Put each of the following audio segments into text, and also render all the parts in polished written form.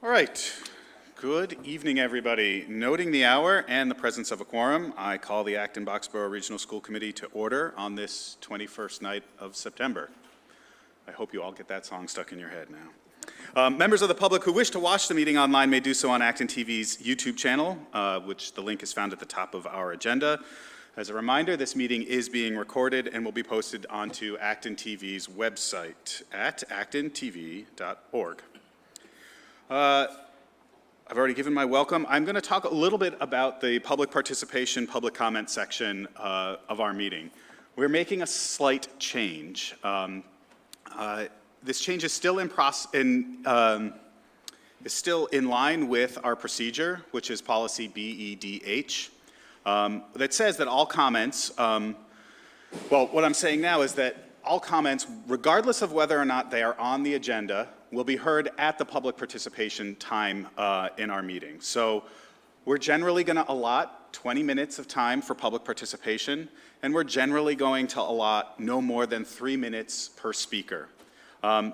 All right. Good evening, everybody. Noting the hour and the presence of a quorum, I call the Acton-Boxborough Regional School Committee to order on this 21st night of September. I hope you all get that song stuck in your head now. Members of the public who wish to watch the meeting online may do so on ActonTV's YouTube channel, which the link is found at the top of our agenda. As a reminder, this meeting is being recorded and will be posted onto ActonTV's website at actontv.org. I've already given my welcome. I'm going to talk a little bit about the public participation, public comment section of our meeting. We're making a slight change. This change is still in line with our procedure, which is policy BEDH, that says that all comments, well, what I'm saying now is that all comments, regardless of whether or not they are on the agenda, will be heard at the public participation time in our meeting. So we're generally going to allot 20 minutes of time for public participation, and we're generally going to allot no more than 3 minutes per speaker.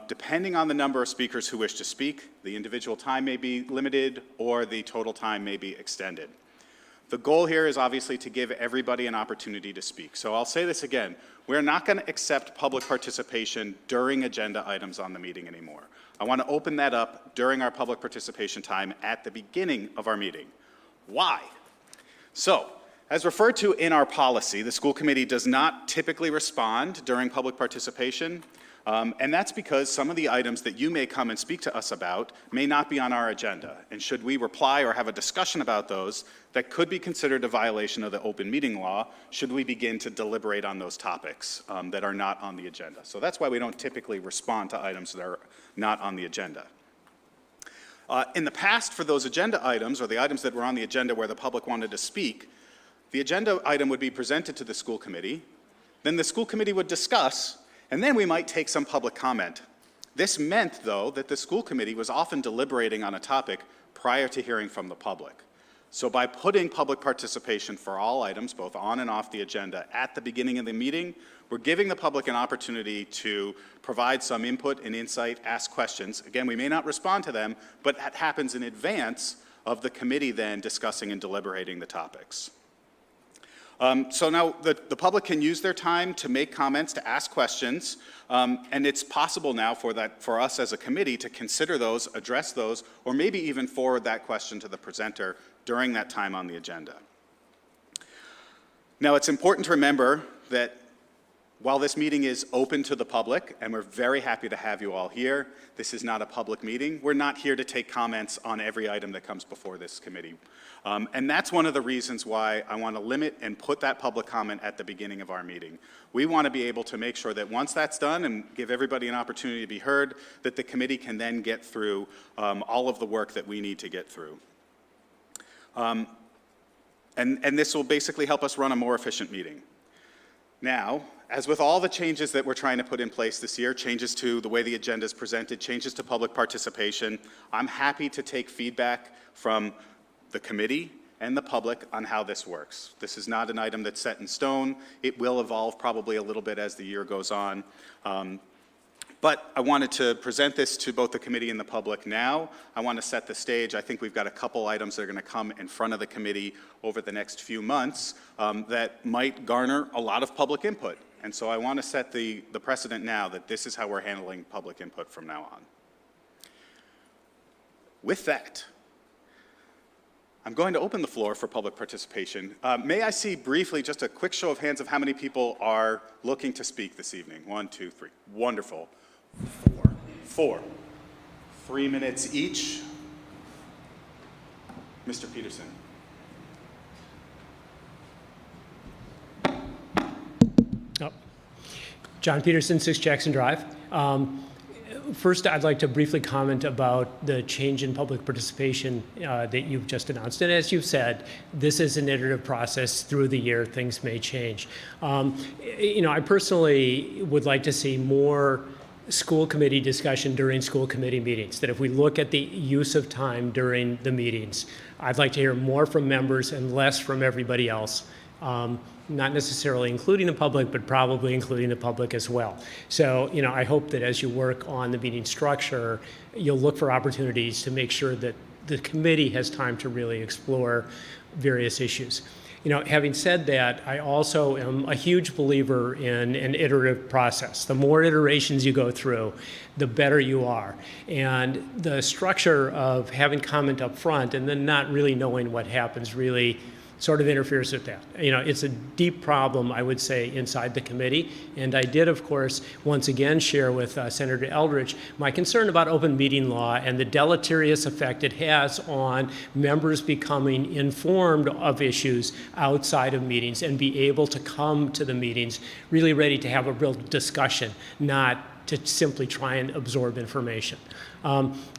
Depending on the number of speakers who wish to speak, the individual time may be limited or the total time may be extended. The goal here is obviously to give everybody an opportunity to speak. So I'll say this again, we're not going to accept public participation during agenda items on the meeting anymore. I want to open that up during our public participation time at the beginning of our meeting. Why? So, as referred to in our policy, the school committee does not typically respond during public participation. And that's because some of the items that you may come and speak to us about may not be on our agenda. And should we reply or have a discussion about those, that could be considered a violation of the open meeting law should we begin to deliberate on those topics that are not on the agenda. So that's why we don't typically respond to items that are not on the agenda. In the past, for those agenda items or the items that were on the agenda where the public wanted to speak, the agenda item would be presented to the school committee, then the school committee would discuss, and then we might take some public comment. This meant, though, that the school committee was often deliberating on a topic prior to hearing from the public. So by putting public participation for all items, both on and off the agenda, at the beginning of the meeting, we're giving the public an opportunity to provide some input and insight, ask questions. Again, we may not respond to them, but that happens in advance of the committee then discussing and deliberating the topics. So now the public can use their time to make comments, to ask questions, and it's possible now for us as a committee to consider those, address those, or maybe even forward that question to the presenter during that time on the agenda. Now it's important to remember that while this meeting is open to the public, and we're very happy to have you all here, this is not a public meeting. We're not here to take comments on every item that comes before this committee. And that's one of the reasons why I want to limit and put that public comment at the beginning of our meeting. We want to be able to make sure that once that's done and give everybody an opportunity to be heard, that the committee can then get through all of the work that we need to get through. And this will basically help us run a more efficient meeting. Now, as with all the changes that we're trying to put in place this year, changes to the way the agenda is presented, changes to public participation, I'm happy to take feedback from the committee and the public on how this works. This is not an item that's set in stone. It will evolve probably a little bit as the year goes on. But I wanted to present this to both the committee and the public now. I want to set the stage. I think we've got a couple items that are going to come in front of the committee over the next few months that might garner a lot of public input. And so I want to set the precedent now that this is how we're handling public input from now on. With that, I'm going to open the floor for public participation. May I see briefly just a quick show of hands of how many people are looking to speak this evening? 1, 2, 3. Wonderful. 4. 3 minutes each. Mr. Peterson. Oh. John Peterson, 6 Jackson Drive. First, I'd like to briefly comment about the change in public participation that you've just announced. And as you've said, this is an iterative process through the year. Things may change. I personally would like to see more school committee discussion during school committee meetings, that if we look at the use of time during the meetings, I'd like to hear more from members and less from everybody else. not necessarily including the public, but probably including the public as well. So, I hope that as you work on the meeting structure, you'll look for opportunities to make sure that the committee has time to really explore various issues. Having said that, I also am a huge believer in an iterative process. The more iterations you go through, the better you are. And the structure of having comment up front and then not really knowing what happens really sort of interferes with that. It's a deep problem, I would say, inside the committee. And I did, of course, once again share with Senator Eldridge my concern about open meeting law and the deleterious effect it has on members becoming informed of issues outside of meetings and be able to come to the meetings really ready to have a real discussion, not to simply try and absorb information.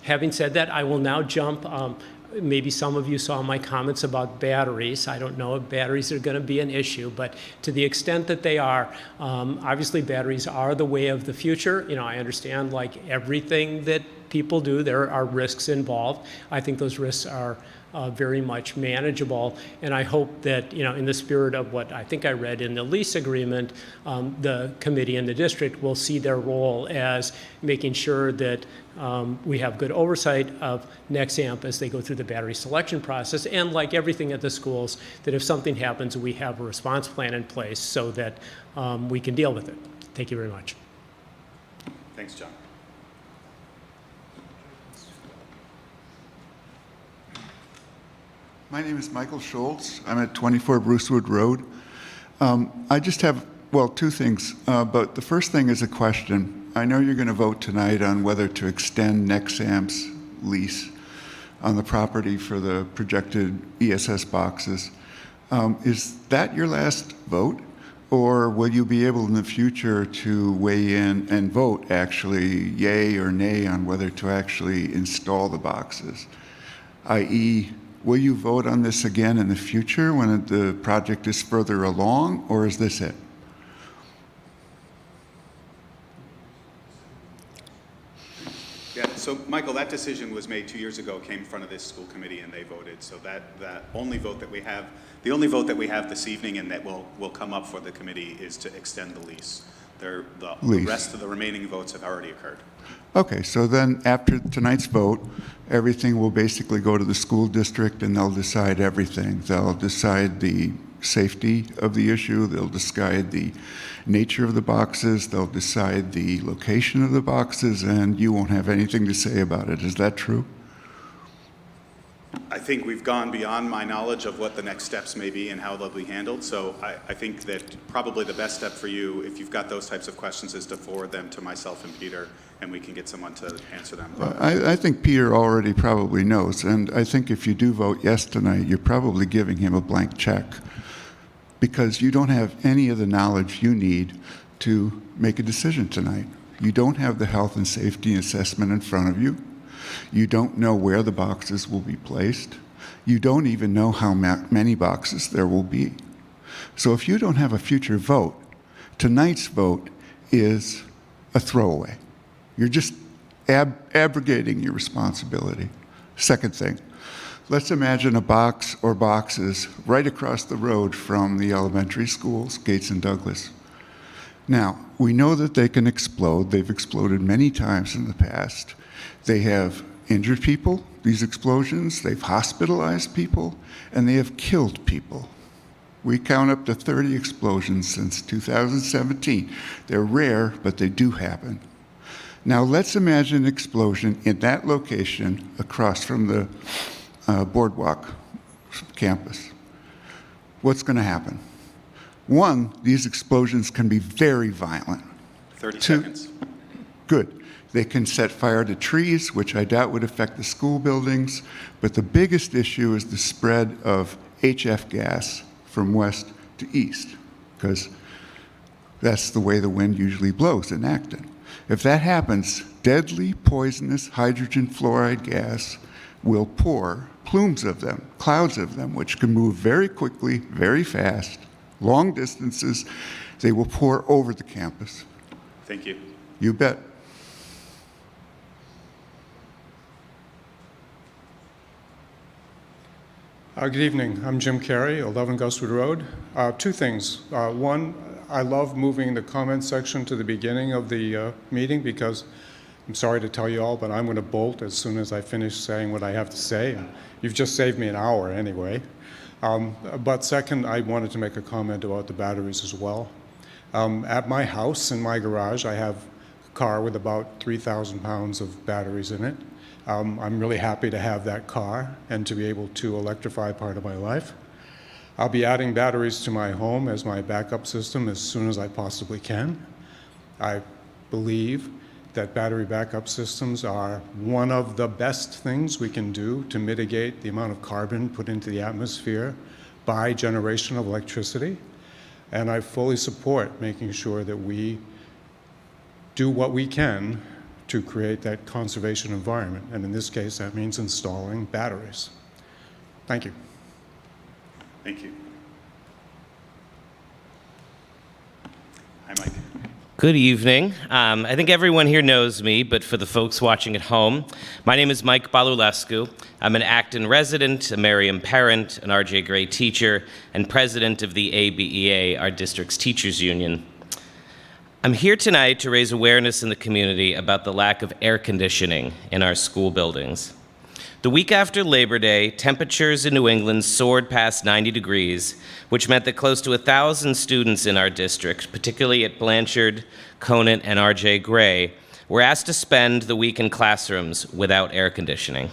Having said that, I will now jump. Maybe some of you saw my comments about batteries. I don't know if batteries are going to be an issue, but to the extent that they are, obviously batteries are the way of the future. I understand, like everything that people do, there are risks involved. I think those risks are very much manageable, and I hope that, in the spirit of what I think I read in the lease agreement, the committee and the district will see their role as making sure that we have good oversight of Nexamp as they go through the battery selection process, and like everything at the schools, that if something happens, we have a response plan in place so that we can deal with it. Thank you very much. Thanks, John. My name is Michael Schwartz. I'm at 24 Brucewood Road. I just have, two things, but the first thing is a question. I know you're going to vote tonight on whether to extend Nexamp's lease on the property for the projected ESS boxes. Is that your last vote, or will you be able in the future to weigh in and vote actually yay or nay on whether to actually install the boxes, i.e., will you vote on this again in the future when the project is further along, or is this it? Yeah, so Michael, that decision was made 2 years ago, came in front of this school committee, and they voted. So that only vote that we have, the only vote that we have this evening and that will come up for the committee is to extend the lease. The rest of the remaining votes have already occurred. Okay, so then after tonight's vote, everything will basically go to the school district and they'll decide everything. They'll decide the safety of the issue, they'll decide the nature of the boxes, they'll decide the location of the boxes, and you won't have anything to say about it. Is that true? I think we've gone beyond my knowledge of what the next steps may be and how they'll be handled. So I think that probably the best step for you, if you've got those types of questions, is to forward them to myself and Peter, and we can get someone to answer them. I think Peter already probably knows, and I think if you do vote yes tonight, you're probably giving him a blank check because you don't have any of the knowledge you need to make a decision tonight. You don't have the health and safety assessment in front of you. You don't know where the boxes will be placed. You don't even know how many boxes there will be. So if you don't have a future vote, tonight's vote is a throwaway. You're just abrogating your responsibility. Second thing, let's imagine a box or boxes right across the road from the elementary schools, Gates and Douglas. Now, we know that they can explode. They've exploded many times in the past. They have injured people, these explosions. They've hospitalized people, and they have killed people. We count up to 30 explosions since 2017. They're rare, but they do happen. Now, let's imagine an explosion in that location across from the Boardwalk campus. What's going to happen? One, these explosions can be very violent. 30 seconds. Good. They can set fire to trees, which I doubt would affect the school buildings. But the biggest issue is the spread of HF gas from west to east, because that's the way the wind usually blows in Acton. If that happens, deadly, poisonous hydrogen fluoride gas will pour plumes of them, clouds of them, which can move very quickly, very fast, long distances. They will pour over the campus. Thank you. You bet. Good evening. I'm Jim Carey, 11 Guswood Road. Two things. One, I love moving the comment section to the beginning of the meeting because I'm sorry to tell you all, but I'm going to bolt as soon as I finish saying what I have to say. And you've just saved me an hour anyway. But second, I wanted to make a comment about the batteries as well. At my house, in my garage, I have a car with about 3,000 pounds of batteries in it. I'm really happy to have that car and to be able to electrify part of my life. I'll be adding batteries to my home as my backup system as soon as I possibly can. I believe that battery backup systems are one of the best things we can do to mitigate the amount of carbon put into the atmosphere by generation of electricity. And I fully support making sure that we do what we can to create that conservation environment. And in this case, that means installing batteries. Thank you. Thank you. Hi, Mike. Good evening. I think everyone here knows me, but for the folks watching at home, my name is Mike Balulescu. I'm an Acton resident, a Merriam parent, an R.J. Gray teacher, and president of the ABEA, our district's teachers union. I'm here tonight to raise awareness in the community about the lack of air conditioning in our school buildings. The week after Labor Day, temperatures in New England soared past 90 degrees, which meant that close to 1,000 students in our district, particularly at Blanchard, Conant, and R.J. Gray, were asked to spend the week in classrooms without air conditioning.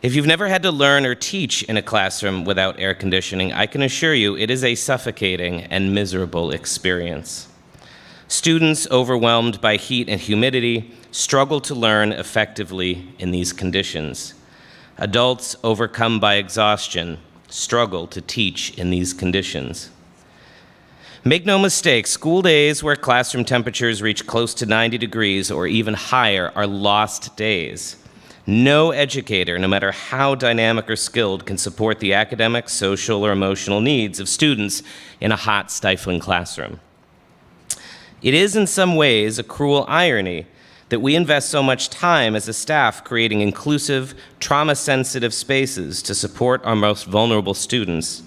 If you've never had to learn or teach in a classroom without air conditioning, I can assure you it is a suffocating and miserable experience. Students overwhelmed by heat and humidity struggle to learn effectively in these conditions. Adults overcome by exhaustion struggle to teach in these conditions. Make no mistake, school days where classroom temperatures reach close to 90 degrees or even higher are lost days. No educator, no matter how dynamic or skilled, can support the academic, social, or emotional needs of students in a hot, stifling classroom. It is in some ways a cruel irony that we invest so much time as a staff creating inclusive, trauma-sensitive spaces to support our most vulnerable students,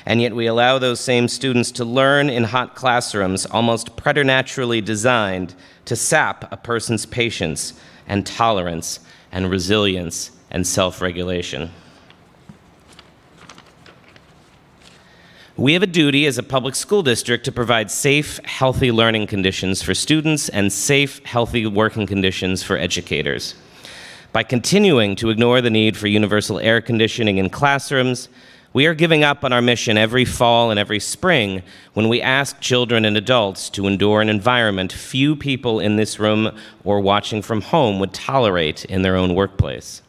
and yet we allow those same students to learn in hot classrooms almost preternaturally designed to sap a person's patience and tolerance and resilience and self-regulation. We have a duty as a public school district to provide safe, healthy learning conditions for students and safe, healthy working conditions for educators. By continuing to ignore the need for universal air conditioning in classrooms, we are giving up on our mission every fall and every spring when we ask children and adults to endure an environment few people in this room or watching from home would tolerate in their own workplace.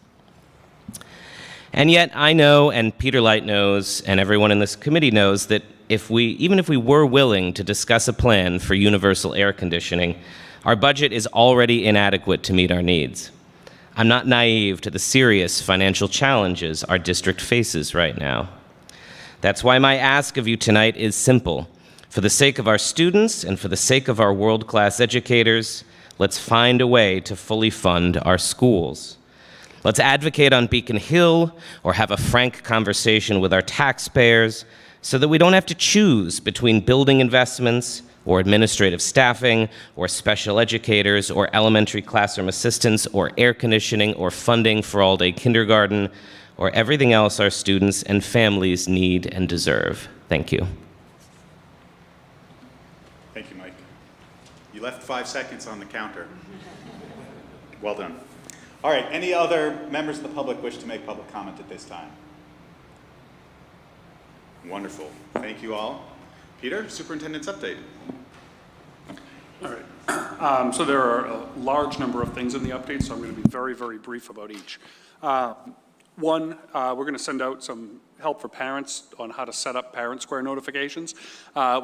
And yet I know, and Peter Light knows, and everyone in this committee knows, that even if we were willing to discuss a plan for universal air conditioning, our budget is already inadequate to meet our needs. I'm not naive to the serious financial challenges our district faces right now. That's why my ask of you tonight is simple. For the sake of our students and for the sake of our world-class educators, let's find a way to fully fund our schools. Let's advocate on Beacon Hill or have a frank conversation with our taxpayers so that we don't have to choose between building investments or administrative staffing or special educators or elementary classroom assistants or air conditioning or funding for all-day kindergarten or everything else our students and families need and deserve. Thank you. Thank you, Mike. You left 5 seconds on the counter. Well done. All right, any other members of the public wish to make public comment at this time? Wonderful. Thank you all. Peter, Superintendent's update. All right. So there are a large number of things in the update, so I'm going to be very, very brief about each. One, we're going to send out some help for parents on how to set up Parent Square notifications.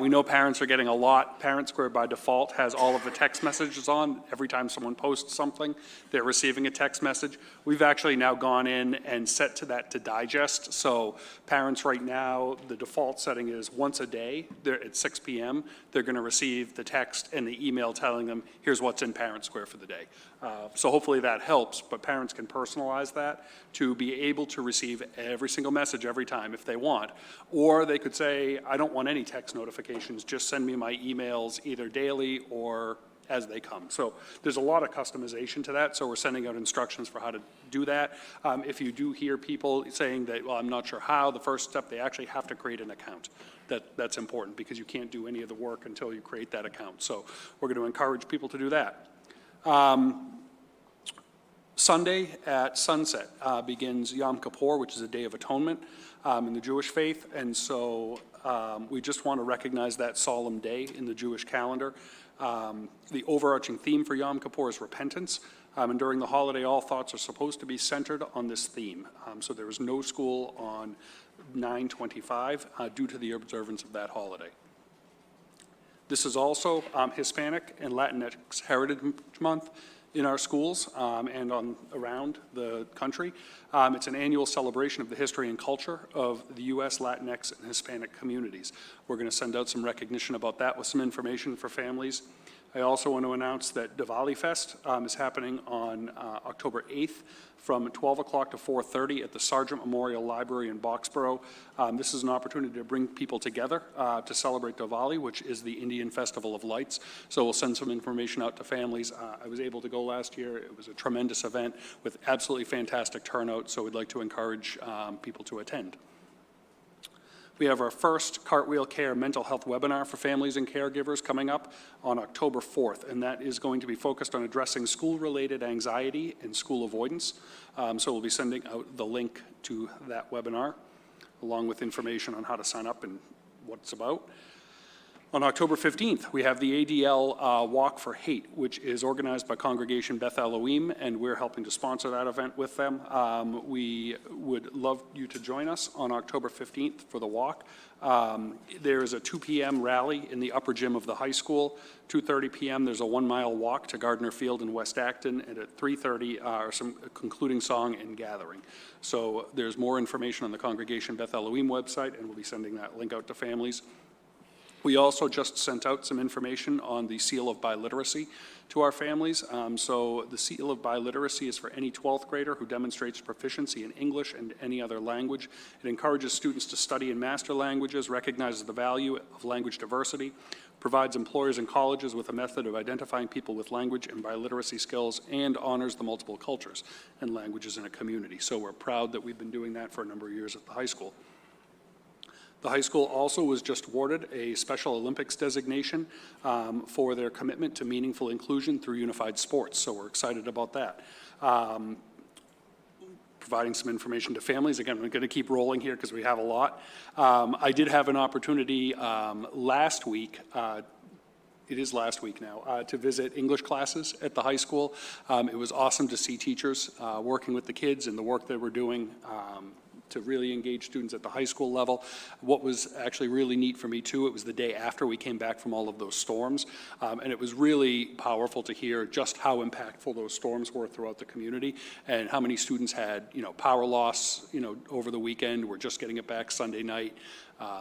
We know parents are getting a lot. Parent Square by default has all of the text messages on. Every time someone posts something, they're receiving a text message. We've actually now gone in and set to that to digest. So parents right now, the default setting is once a day, at 6 p.m., they're going to receive the text and the email telling them, here's what's in Parent Square for the day. So hopefully that helps, but parents can personalize that to be able to receive every single message every time if they want. Or they could say, I don't want any text notifications, just send me my emails either daily or as they come. So there's a lot of customization to that, so we're sending out instructions for how to do that. If you do hear people saying that, well, I'm not sure how, the first step, they actually have to create an account. That's important because you can't do any of the work until you create that account. So we're going to encourage people to do that. Sunday at sunset begins Yom Kippur, which is a day of atonement in the Jewish faith, and so we just want to recognize that solemn day in the Jewish calendar. The overarching theme for Yom Kippur is repentance, and during the holiday, all thoughts are supposed to be centered on this theme. So there is no school on 9/25 due to the observance of that holiday. This is also Hispanic and Latinx Heritage Month in our schools and around the country. It's an annual celebration of the history and culture of the U.S., Latinx, and Hispanic communities. We're going to send out some recognition about that with some information for families. I also want to announce that Diwali Fest is happening on October 8th from 12 o'clock to 4:30 at the Sargent Memorial Library in Boxborough. This is an opportunity to bring people together to celebrate Diwali, which is the Indian Festival of Lights. So we'll send some information out to families. I was able to go last year. It was a tremendous event with absolutely fantastic turnout, so we'd like to encourage people to attend. We have our first Cartwheel Care mental health webinar for families and caregivers coming up on October 4th, and that is going to be focused on addressing school-related anxiety and school avoidance. So we'll be sending out the link to that webinar, along with information on how to sign up and what it's about. On October 15th, we have the ADL Walk for Hate, which is organized by Congregation Beth Elohim, and we're helping to sponsor that event with them. We would love you to join us on October 15th for the walk. There is a 2 p.m. rally in the upper gym of the high school. 2:30 p.m. there's a 1-mile walk to Gardner Field in West Acton, and at 3:30 are some concluding song and gathering. So there's more information on the Congregation Beth Elohim website, and we'll be sending that link out to families. We also just sent out some information on the Seal of Biliteracy to our families. So the Seal of Biliteracy is for any 12th grader who demonstrates proficiency in English and any other language. It encourages students to study and master languages, recognizes the value of language diversity, provides employers and colleges with a method of identifying people with language and biliteracy skills, and honors the multiple cultures and languages in a community. So we're proud that we've been doing that for a number of years at the high school. The high school also was just awarded a Special Olympics designation for their commitment to meaningful inclusion through unified sports, so we're excited about that. Providing some information to families. Again, we're going to keep rolling here because we have a lot. I did have an opportunity last week, it is last week now, to visit English classes at the high school. It was awesome to see teachers working with the kids and the work they were doing to really engage students at the high school level. What was actually really neat for me too, it was the day after we came back from all of those storms, and it was really powerful to hear just how impactful those storms were throughout the community and how many students had, power loss, over the weekend. We're just getting it back Sunday night.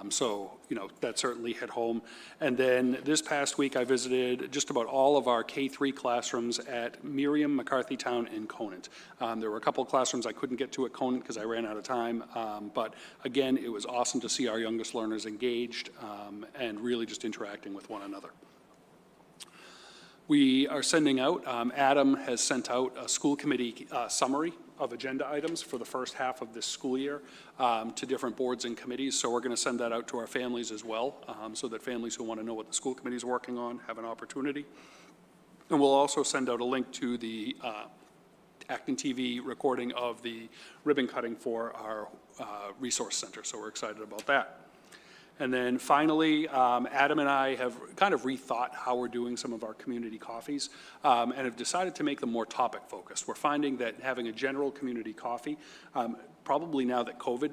So, that certainly hit home. And then this past week, I visited just about all of our K-3 classrooms at Miriam, McCarthytown, and Conant. There were a couple of classrooms I couldn't get to at Conant because I ran out of time. But again, it was awesome to see our youngest learners engaged and really just interacting with one another. We are sending out, Adam has sent out a school committee summary of agenda items for the first half of this school year to different boards and committees. So we're going to send that out to our families as well, so that families who want to know what the school committee is working on have an opportunity. And we'll also send out a link to the ActonTV recording of the ribbon cutting for our resource center. So we're excited about that. And then finally, Adam and I have kind of rethought how we're doing some of our community coffees and have decided to make them more topic focused. We're finding that having a general community coffee, probably now that COVID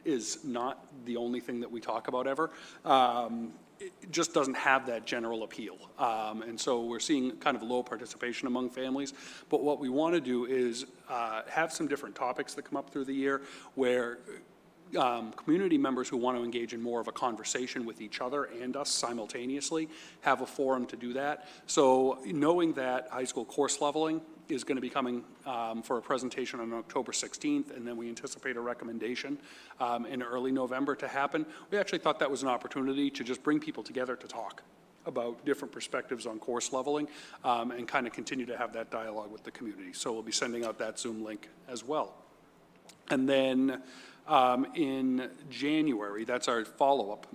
is not the only thing that we talk about ever. It just doesn't have that general appeal. And so we're seeing kind of low participation among families. But what we want to do is have some different topics that come up through the year where community members who want to engage in more of a conversation with each other and us simultaneously have a forum to do that. So knowing that high school course leveling is going to be coming for a presentation on October 16th, and then we anticipate a recommendation in early November to happen. We actually thought that was an opportunity to just bring people together to talk about different perspectives on course leveling and kind of continue to have that dialogue with the community. So we'll be sending out that Zoom link as well. And then in January, that's our follow-up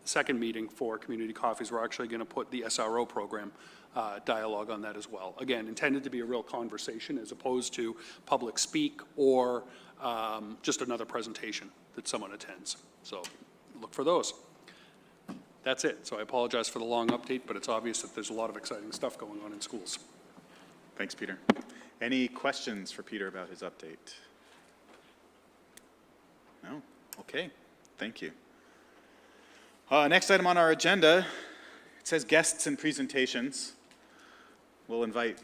second meeting for community coffees. We're actually going to put the SRO program dialogue on that as well. Again, intended to be a real conversation as opposed to public speak or just another presentation that someone attends. So look for those. That's it. So I apologize for the long update, but it's obvious that there's a lot of exciting stuff going on in schools. Thanks, Peter. Any questions for Peter about his update? No? Okay, thank you. Next item on our agenda, it says guests and presentations. We'll invite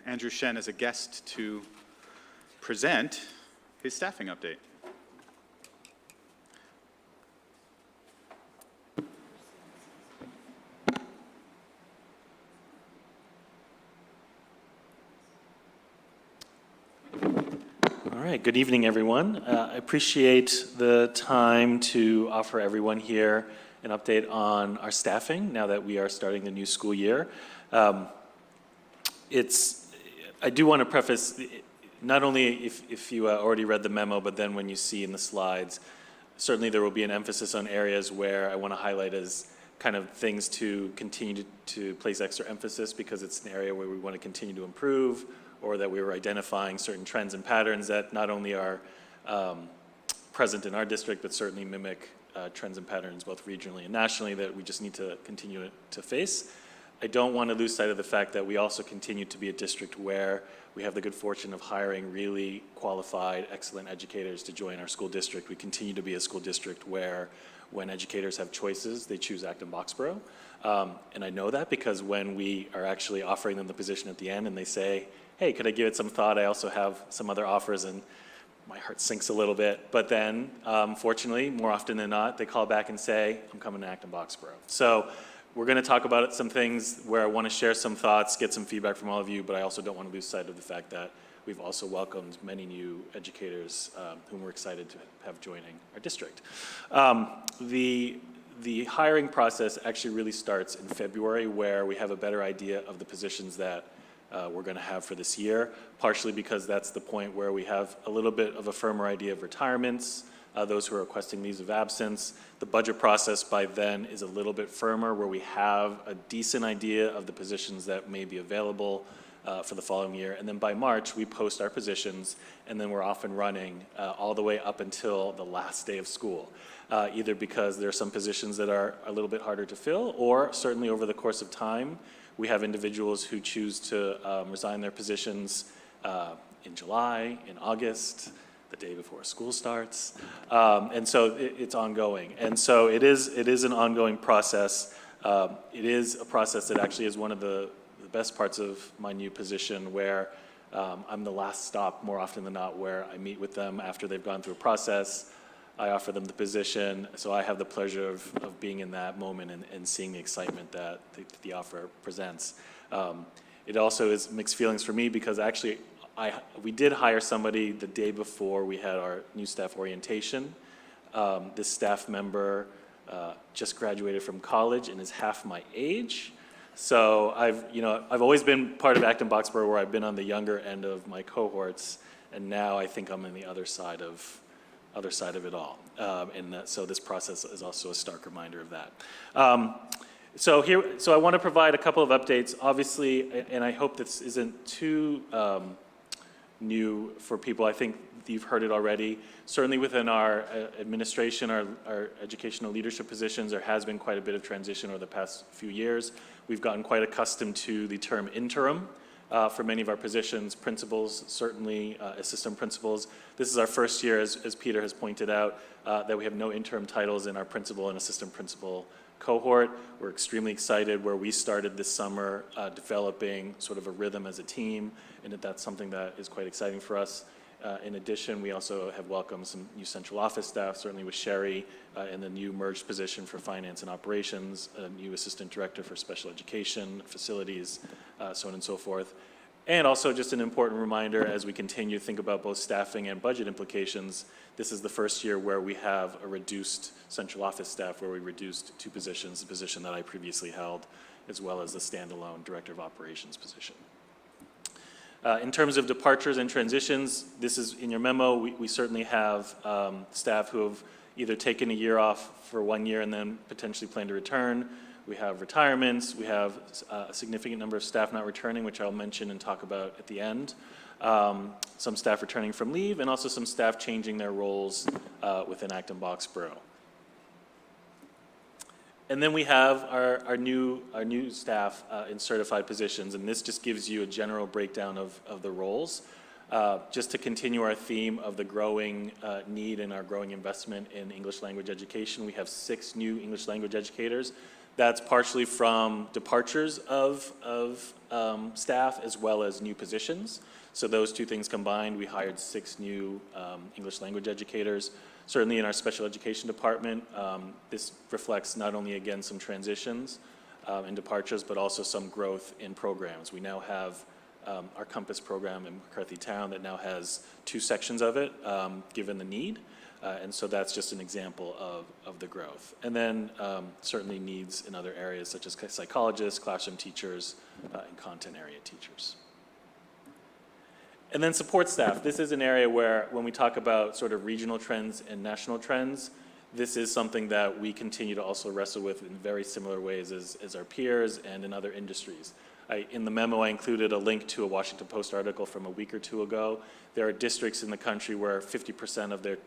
Andrew Shen as a guest to present his staffing update. All right, good evening, everyone. I appreciate the time to offer everyone here an update on our staffing now that we are starting the new school year. I do want to preface, not only if you already read the memo, but then when you see in the slides, certainly there will be an emphasis on areas where I want to highlight as kind of things to continue to place extra emphasis because it's an area where we want to continue to improve, or that we were identifying certain trends and patterns that not only are present in our district, but certainly mimic trends and patterns both regionally and nationally that we just need to continue to face. I don't want to lose sight of the fact that we also continue to be a district where we have the good fortune of hiring really qualified, excellent educators to join our school district. We continue to be a school district where when educators have choices, they choose Acton-Boxborough. And I know that because when we are actually offering them the position at the end and they say, hey, could I give it some thought? I also have some other offers, and my heart sinks a little bit. But then, fortunately, more often than not, they call back and say, I'm coming to Acton-Boxborough. So we're going to talk about some things where I want to share some thoughts, get some feedback from all of you, but I also don't want to lose sight of the fact that we've also welcomed many new educators whom we're excited to have joining our district. The hiring process actually really starts in February, where we have a better idea of the positions that we're going to have for this year, partially because that's the point where we have a little bit of a firmer idea of retirements, those who are requesting leaves of absence. The budget process by then is a little bit firmer, where we have a decent idea of the positions that may be available for the following year. And then by March, we post our positions, and then we're off and running all the way up until the last day of school, either because there are some positions that are a little bit harder to fill, or certainly over the course of time, we have individuals who choose to resign their positions in July, in August, the day before school starts. And so it's ongoing. And so it is an ongoing process. It is a process that actually is one of the best parts of my new position, where I'm the last stop more often than not, where I meet with them after they've gone through a process. I offer them the position, so I have the pleasure of being in that moment and seeing the excitement that the offer presents. It also is mixed feelings for me because actually we did hire somebody the day before we had our new staff orientation. This staff member just graduated from college and is half my age. So I've always been part of Acton-Boxborough, where I've been on the younger end of my cohorts, and now I think I'm on the other side of it all. So this process is also a stark reminder of that. So I want to provide a couple of updates, obviously, and I hope this isn't too new for people. I think you've heard it already. Certainly within our administration, our educational leadership positions, there has been quite a bit of transition over the past few years. We've gotten quite accustomed to the term interim, for many of our positions, principals, certainly assistant principals. This is our first year, as Peter has pointed out, that we have no interim titles in our principal and assistant principal cohort. We're extremely excited where we started this summer developing sort of a rhythm as a team, and that's something that is quite exciting for us. In addition, we also have welcomed some new central office staff, certainly with Sherry in the new merged position for finance and operations, a new assistant director for special education, facilities, so on and so forth. And also just an important reminder as we continue to think about both staffing and budget implications, this is the first year where we have a reduced central office staff, where we reduced 2 positions, the position that I previously held, as well as the standalone director of operations position. In terms of departures and transitions, this is in your memo. We certainly have staff who have either taken a year off for 1 year and then potentially plan to return. We have retirements. We have a significant number of staff not returning, which I'll mention and talk about at the end. Some staff returning from leave, and also some staff changing their roles within Acton-Boxborough. And then we have our new staff in certified positions, and this just gives you a general breakdown of the roles. Just to continue our theme of the growing need and our growing investment in English language education, we have 6 new English language educators. That's partially from departures of staff as well as new positions. So those 2 things combined, we hired 6 new English language educators. Certainly in our special education department, this reflects not only, again, some transitions and departures, but also some growth in programs. We now have our Compass program in McCarthy Town that now has 2 sections of it, given the need. And so that's just an example of the growth. And then certainly needs in other areas such as psychologists, classroom teachers, and content area teachers. And then support staff. This is an area where when we talk about sort of regional trends and national trends, this is something that we continue to also wrestle with in very similar ways as our peers and in other industries. In the memo, I included a link to a Washington Post article from a week or 2 ago. There are districts in the country where 50% of their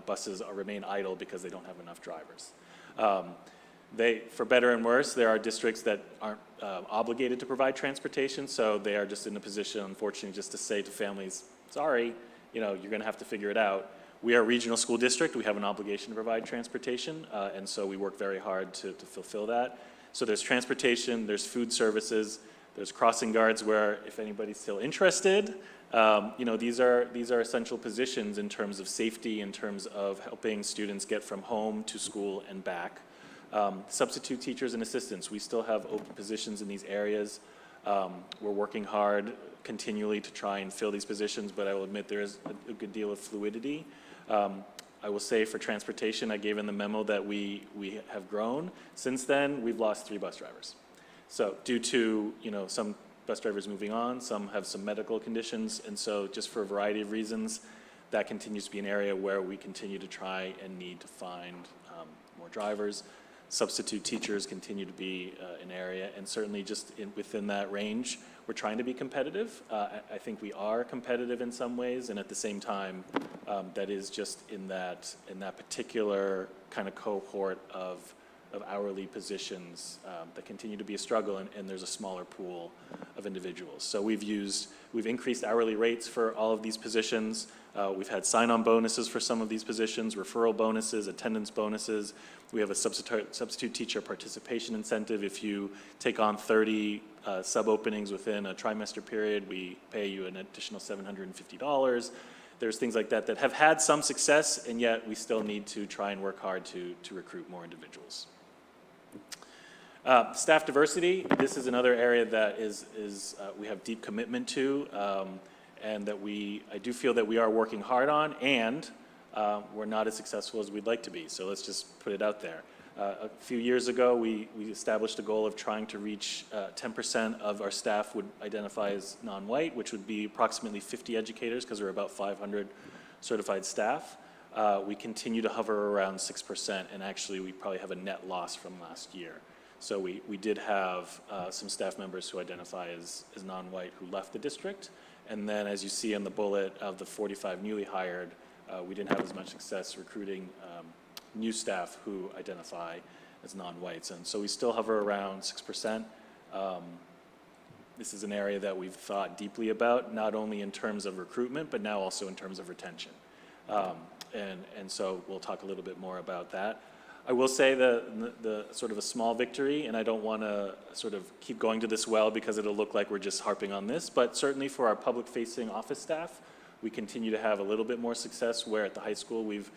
buses remain idle because they don't have enough drivers. For better and worse, there are districts that aren't obligated to provide transportation, so they are just in a position, unfortunately, just to say to families, sorry, you're going to have to figure it out. We are a regional school district. We have an obligation to provide transportation, and so we work very hard to fulfill that. So there's transportation, there's food services, there's crossing guards where, if anybody's still interested, these are essential positions in terms of safety, in terms of helping students get from home to school and back. Substitute teachers and assistants, we still have open positions in these areas. We're working hard continually to try and fill these positions, but I will admit there is a good deal of fluidity. I will say for transportation, I gave in the memo that we have grown. Since then, we've lost 3 bus drivers. So due to some bus drivers moving on, some have some medical conditions, and so just for a variety of reasons, that continues to be an area where we continue to try and need to find more drivers. Substitute teachers continue to be an area, and certainly just within that range, we're trying to be competitive. I think we are competitive in some ways, and at the same time, that is just in that particular kind of cohort of hourly positions that continue to be a struggle, and there's a smaller pool of individuals. So we've increased hourly rates for all of these positions. We've had sign-on bonuses for some of these positions, referral bonuses, attendance bonuses. We have a substitute teacher participation incentive. If you take on 30 sub-openings within a trimester period, we pay you an additional $750. There's things like that have had some success, and yet we still need to try and work hard to recruit more individuals. Staff diversity, this is another area that we have deep commitment to, and that I do feel that we are working hard on, and we're not as successful as we'd like to be. So let's just put it out there. A few years ago, we established a goal of trying to reach 10% of our staff would identify as non-white, which would be approximately 50 educators, because there are about 500 certified staff. We continue to hover around 6%, and actually we probably have a net loss from last year. So we did have some staff members who identify as non-white who left the district. And then, as you see in the bullet of the 45 newly hired, we didn't have as much success recruiting new staff who identify as non-whites. And so we still hover around 6%. This is an area that we've thought deeply about, not only in terms of recruitment, but now also in terms of retention. And so we'll talk a little bit more about that. I will say the sort of a small victory, and I don't want to sort of keep going to this well because it'll look like we're just harping on this, but certainly for our public-facing office staff, we continue to have a little bit more success where at the high school we've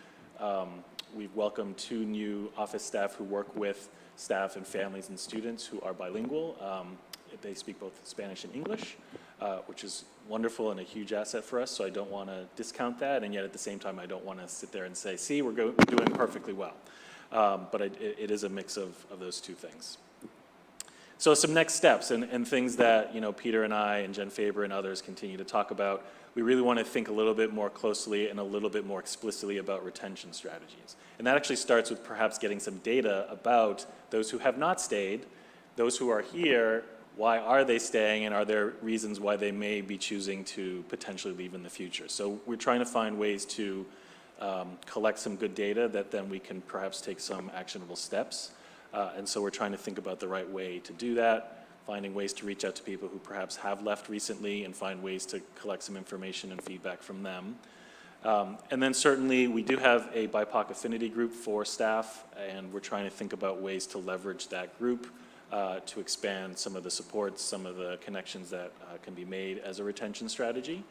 welcomed 2 new office staff who work with staff and families and students who are bilingual. They speak both Spanish and English, which is wonderful and a huge asset for us, so I don't want to discount that, and yet at the same time I don't want to sit there and say, see, we're doing perfectly well. But it is a mix of those 2 things. So some next steps and things that, you know, Peter and I and Jen Faber and others continue to talk about. We really want to think a little bit more closely and a little bit more explicitly about retention strategies. And that actually starts with perhaps getting some data about those who have not stayed, those who are here, why are they staying, and are there reasons why they may be choosing to potentially leave in the future. So we're trying to find ways to collect some good data that then we can perhaps take some actionable steps. And so we're trying to think about the right way to do that, finding ways to reach out to people who perhaps have left recently and find ways to collect some information and feedback from them. And then certainly we do have a BIPOC affinity group for staff, and we're trying to think about ways to leverage that group to expand some of the supports, some of the connections that can be made as a retention strategy.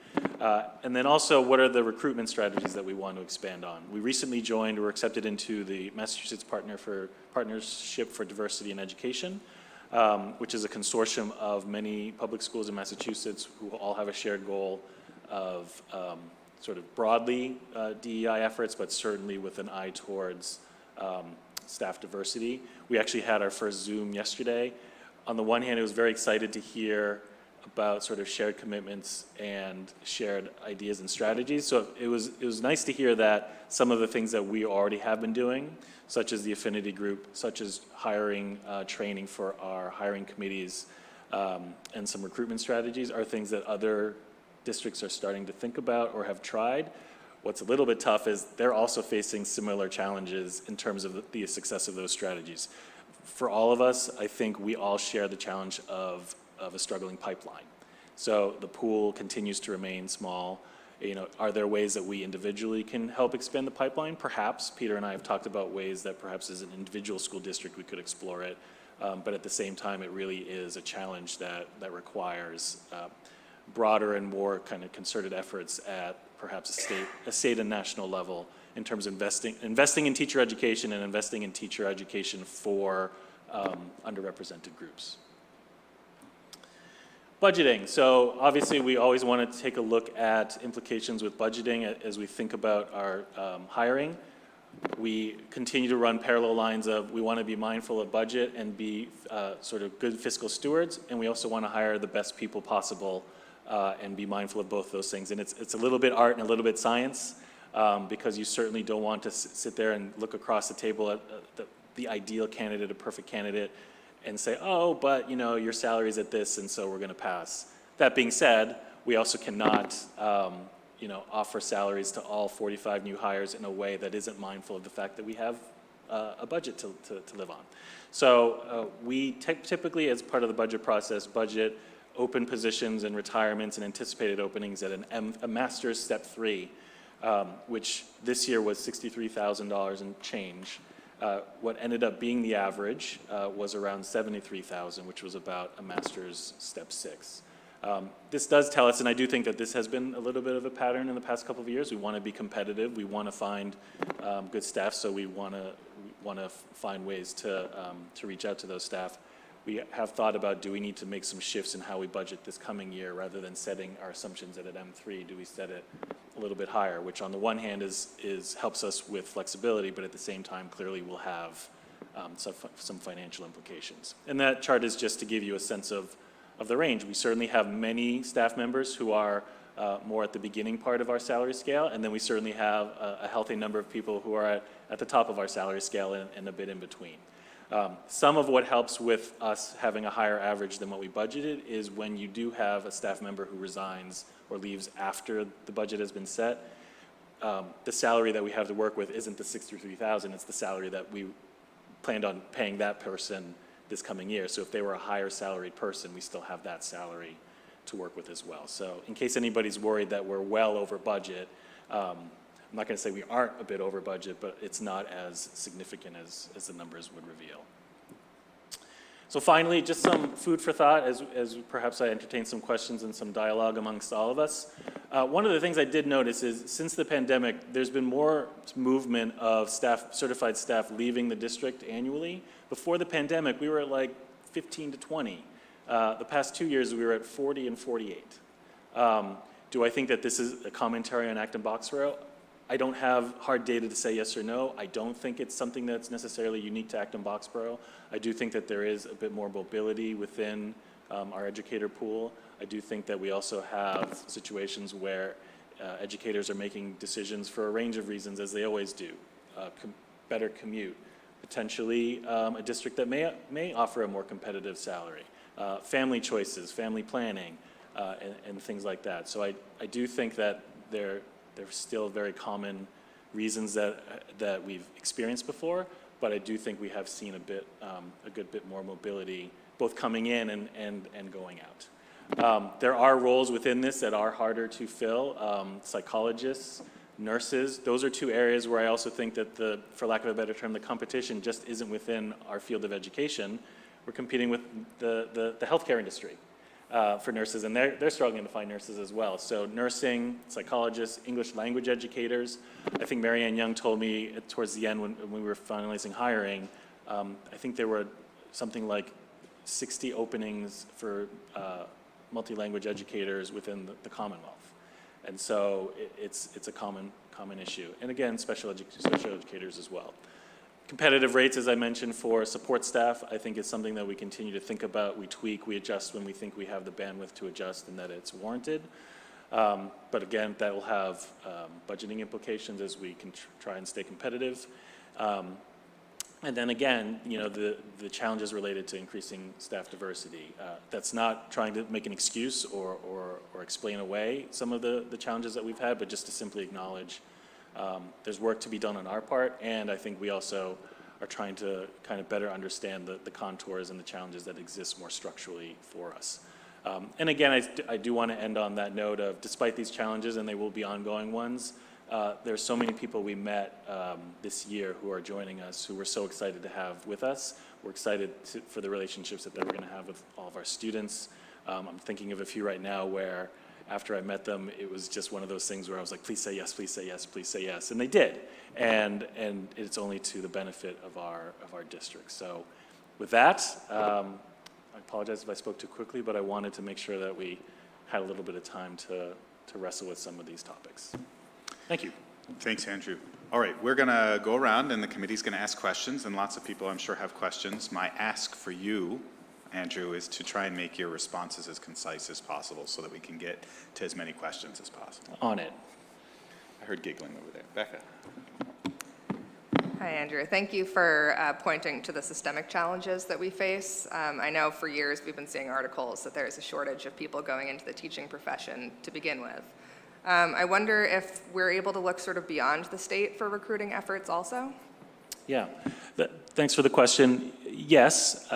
And then also, what are the recruitment strategies that we want to expand on? We recently were accepted into the Massachusetts Partnership for Diversity in Education, which is a consortium of many public schools in Massachusetts who all have a shared goal of sort of broadly DEI efforts, but certainly with an eye towards staff diversity. We actually had our first Zoom yesterday. On the one hand, it was very excited to hear about sort of shared commitments and shared ideas and strategies. So it was nice to hear that some of the things that we already have been doing, such as the affinity group, such as hiring, training for our hiring committees, and some recruitment strategies are things that other districts are starting to think about or have tried. What's a little bit tough is they're also facing similar challenges in terms of the success of those strategies. For all of us, I think we all share the challenge of a struggling pipeline. So the pool continues to remain small. You know, are there ways that we individually can help expand the pipeline? Perhaps. Peter and I have talked about ways that perhaps as an individual school district we could explore it. But at the same time, it really is a challenge that requires broader and more kind of concerted efforts at perhaps a state and national level in terms of investing in teacher education and investing in teacher education for underrepresented groups. Budgeting. So obviously we always want to take a look at implications with budgeting as we think about our hiring. We continue to run parallel lines of we want to be mindful of budget and be sort of good fiscal stewards, and we also want to hire the best people possible and be mindful of both those things. And it's a little bit art and a little bit science because you certainly don't want to sit there and look across the table at the ideal candidate, a perfect candidate, and say, oh, but you know, your salary's at this, and so we're going to pass. That being said, we also cannot you know, offer salaries to all 45 new hires in a way that isn't mindful of the fact that we have a budget to live on. So we typically, as part of the budget process, budget open positions and retirements and anticipated openings at a master's step 3, which this year was $63,000 and change. What ended up being the average was around $73,000, which was about a master's step 6. This does tell us, and I do think that this has been a little bit of a pattern in the past couple of years. We want to be competitive. We want to find good staff, so we want to find ways to reach out to those staff. We have thought about, do we need to make some shifts in how we budget this coming year rather than setting our assumptions at an M3? Do we set it a little bit higher, which on the one hand helps us with flexibility, but at the same time clearly will have some financial implications. And that chart is just to give you a sense of the range. We certainly have many staff members who are more at the beginning part of our salary scale, and then we certainly have a healthy number of people who are at the top of our salary scale and a bit in between. Some of what helps with us having a higher average than what we budgeted is when you do have a staff member who resigns or leaves after the budget has been set, the salary that we have to work with isn't the $63,000, it's the salary that we planned on paying that person this coming year. So if they were a higher salaried person, we still have that salary to work with as well. So in case anybody's worried that we're well over budget, I'm not going to say we aren't a bit over budget, but it's not as significant as the numbers would reveal. So finally, just some food for thought as perhaps I entertain some questions and some dialogue amongst all of us. One of the things I did notice is since the pandemic, there's been more movement of staff, certified staff leaving the district annually. Before the pandemic, we were at like 15 to 20. The past 2 years, we were at 40 and 48. Do I think that this is a commentary on Acton-Boxborough? I don't have hard data to say yes or no. I don't think it's something that's necessarily unique to Acton-Boxborough. I do think that there is a bit more mobility within our educator pool. I do think that we also have situations where educators are making decisions for a range of reasons, as they always do. Better commute, potentially a district that may offer a more competitive salary, family choices, family planning, and things like that. So I do think that there's still very common reasons that we've experienced before, but I do think we have seen a good bit more mobility, both coming in and going out. There are roles within this that are harder to fill, psychologists, nurses. Those are two areas where I also think that for lack of a better term, the competition just isn't within our field of education. We're competing with the healthcare industry. For nurses, and they're struggling to find nurses as well. So nursing, psychologists, English language educators. I think Mary Ann Young told me towards the end when we were finalizing hiring, I think there were something like 60 openings for multi-language educators within the Commonwealth. And so it's a common issue. And again, special educators as well. Competitive rates, as I mentioned, for support staff, I think is something that we continue to think about. We tweak, we adjust when we think we have the bandwidth to adjust and that it's warranted. But again, that will have budgeting implications as we can try and stay competitive. And then again, you know, the challenges related to increasing staff diversity. That's not trying to make an excuse or explain away some of the challenges that we've had, but just to simply acknowledge there's work to be done on our part, and I think we also are trying to kind of better understand the contours and the challenges that exist more structurally for us. And again, I do want to end on that note of, despite these challenges, and they will be ongoing ones, there's so many people we met this year who are joining us who we're so excited to have with us. We're excited for the relationships that we're going to have with all of our students. I'm thinking of a few right now where after I met them, it was just one of those things where I was like, please say yes, please say yes, please say yes. And they did. And it's only to the benefit of our district. So with that, I apologize if I spoke too quickly, but I wanted to make sure that we had a little bit of time to wrestle with some of these topics. Thank you. Thanks, Andrew. All right, we're going to go around and the committee's going to ask questions, and lots of people I'm sure have questions. My ask for you, Andrew, is to try and make your responses as concise as possible so that we can get to as many questions as possible. On it. I heard giggling over there. Becca. Hi, Andrew. Thank you for pointing to the systemic challenges that we face. I know for years we've been seeing articles that there is a shortage of people going into the teaching profession to begin with. I wonder if we're able to look sort of beyond the state for recruiting efforts also? Yeah. Thanks for the question. Yes.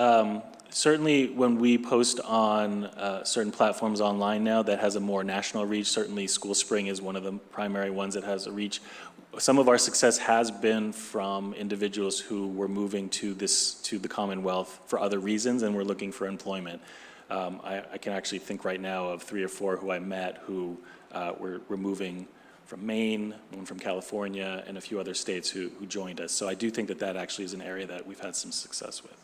Certainly when we post on certain platforms online now that has a more national reach, certainly School Spring is one of the primary ones that has a reach. Some of our success has been from individuals who were moving to the Commonwealth for other reasons and were looking for employment. I can actually think right now of 3 or 4 who I met who were moving from Maine, one from California, and a few other states who joined us. So I do think that actually is an area that we've had some success with.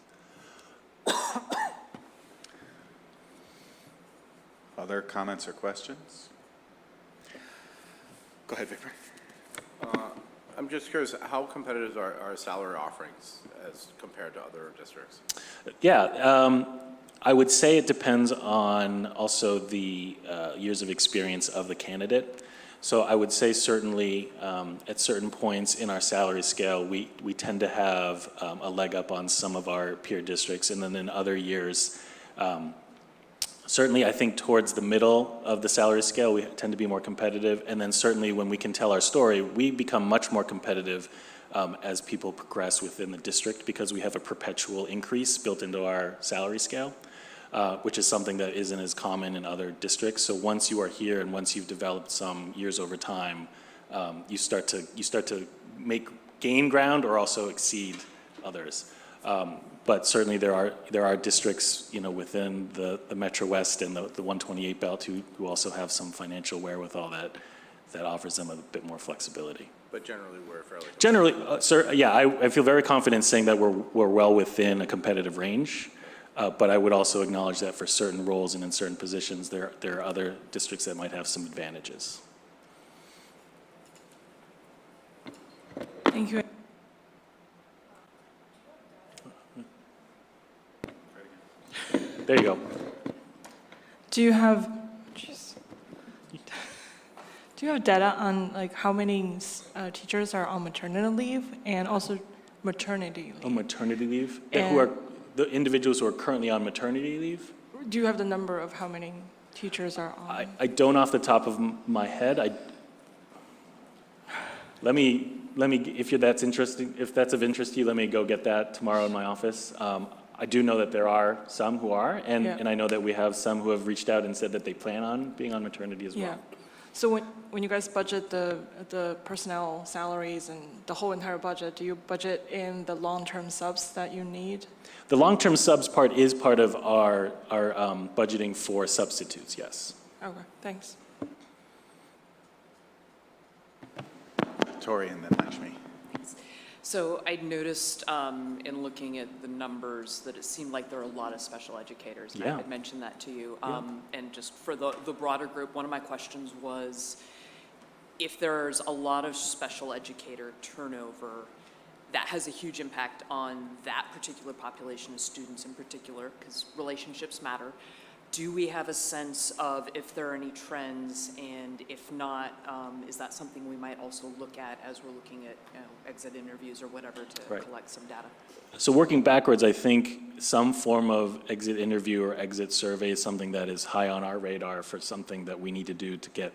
Other comments or questions? Go ahead, Victor. I'm just curious, how competitive are salary offerings as compared to other districts? Yeah, I would say it depends on also the years of experience of the candidate. So I would say certainly at certain points in our salary scale, we tend to have a leg up on some of our peer districts, and then in other years, certainly I think towards the middle of the salary scale, we tend to be more competitive, and then certainly when we can tell our story, we become much more competitive as people progress within the district, because we have a perpetual increase built into our salary scale, which is something that isn't as common in other districts. So once you are here and once you've developed some years over time, you start to gain ground or also exceed others. But certainly there are districts, you know, within the Metro West and the 128 belt who also have some financial wherewithal that offers them a bit more flexibility. But generally, we're fairly. Generally, sir, yeah, I feel very confident saying that we're well within a competitive range. But I would also acknowledge that for certain roles and in certain positions, there are other districts that might have some advantages. Thank you. There you go. Do you have, do you have data on like how many teachers are on maternity leave and also maternity leave? On maternity leave? And- Who are the individuals who are currently on maternity leave? Do you have the number of how many teachers are on? I don't off the top of my head. Let me, if that's interesting, if that's of interest to you, let me go get that tomorrow in my office. I do know that there are some who are, and I know that we have some who have reached out and said that they plan on being on maternity as well. Yeah. So when you guys budget the personnel salaries and the whole entire budget, do you budget in the long-term subs that you need? The long-term subs part is part of our budgeting for substitutes, yes. Okay, thanks. Tori and then Lakshmi. So I noticed in looking at the numbers that it seemed like there are a lot of special educators. And Yeah. I had mentioned that to you. And just for the broader group, one of my questions was if there's a lot of special educator turnover, that has a huge impact on that particular population of students in particular, because relationships matter. Do we have a sense of if there are any trends, and if not, is that something we might also look at as we're looking at, you know, exit interviews or whatever to Right. collect some data? So working backwards, I think some form of exit interview or exit survey is something that is high on our radar for something that we need to do to get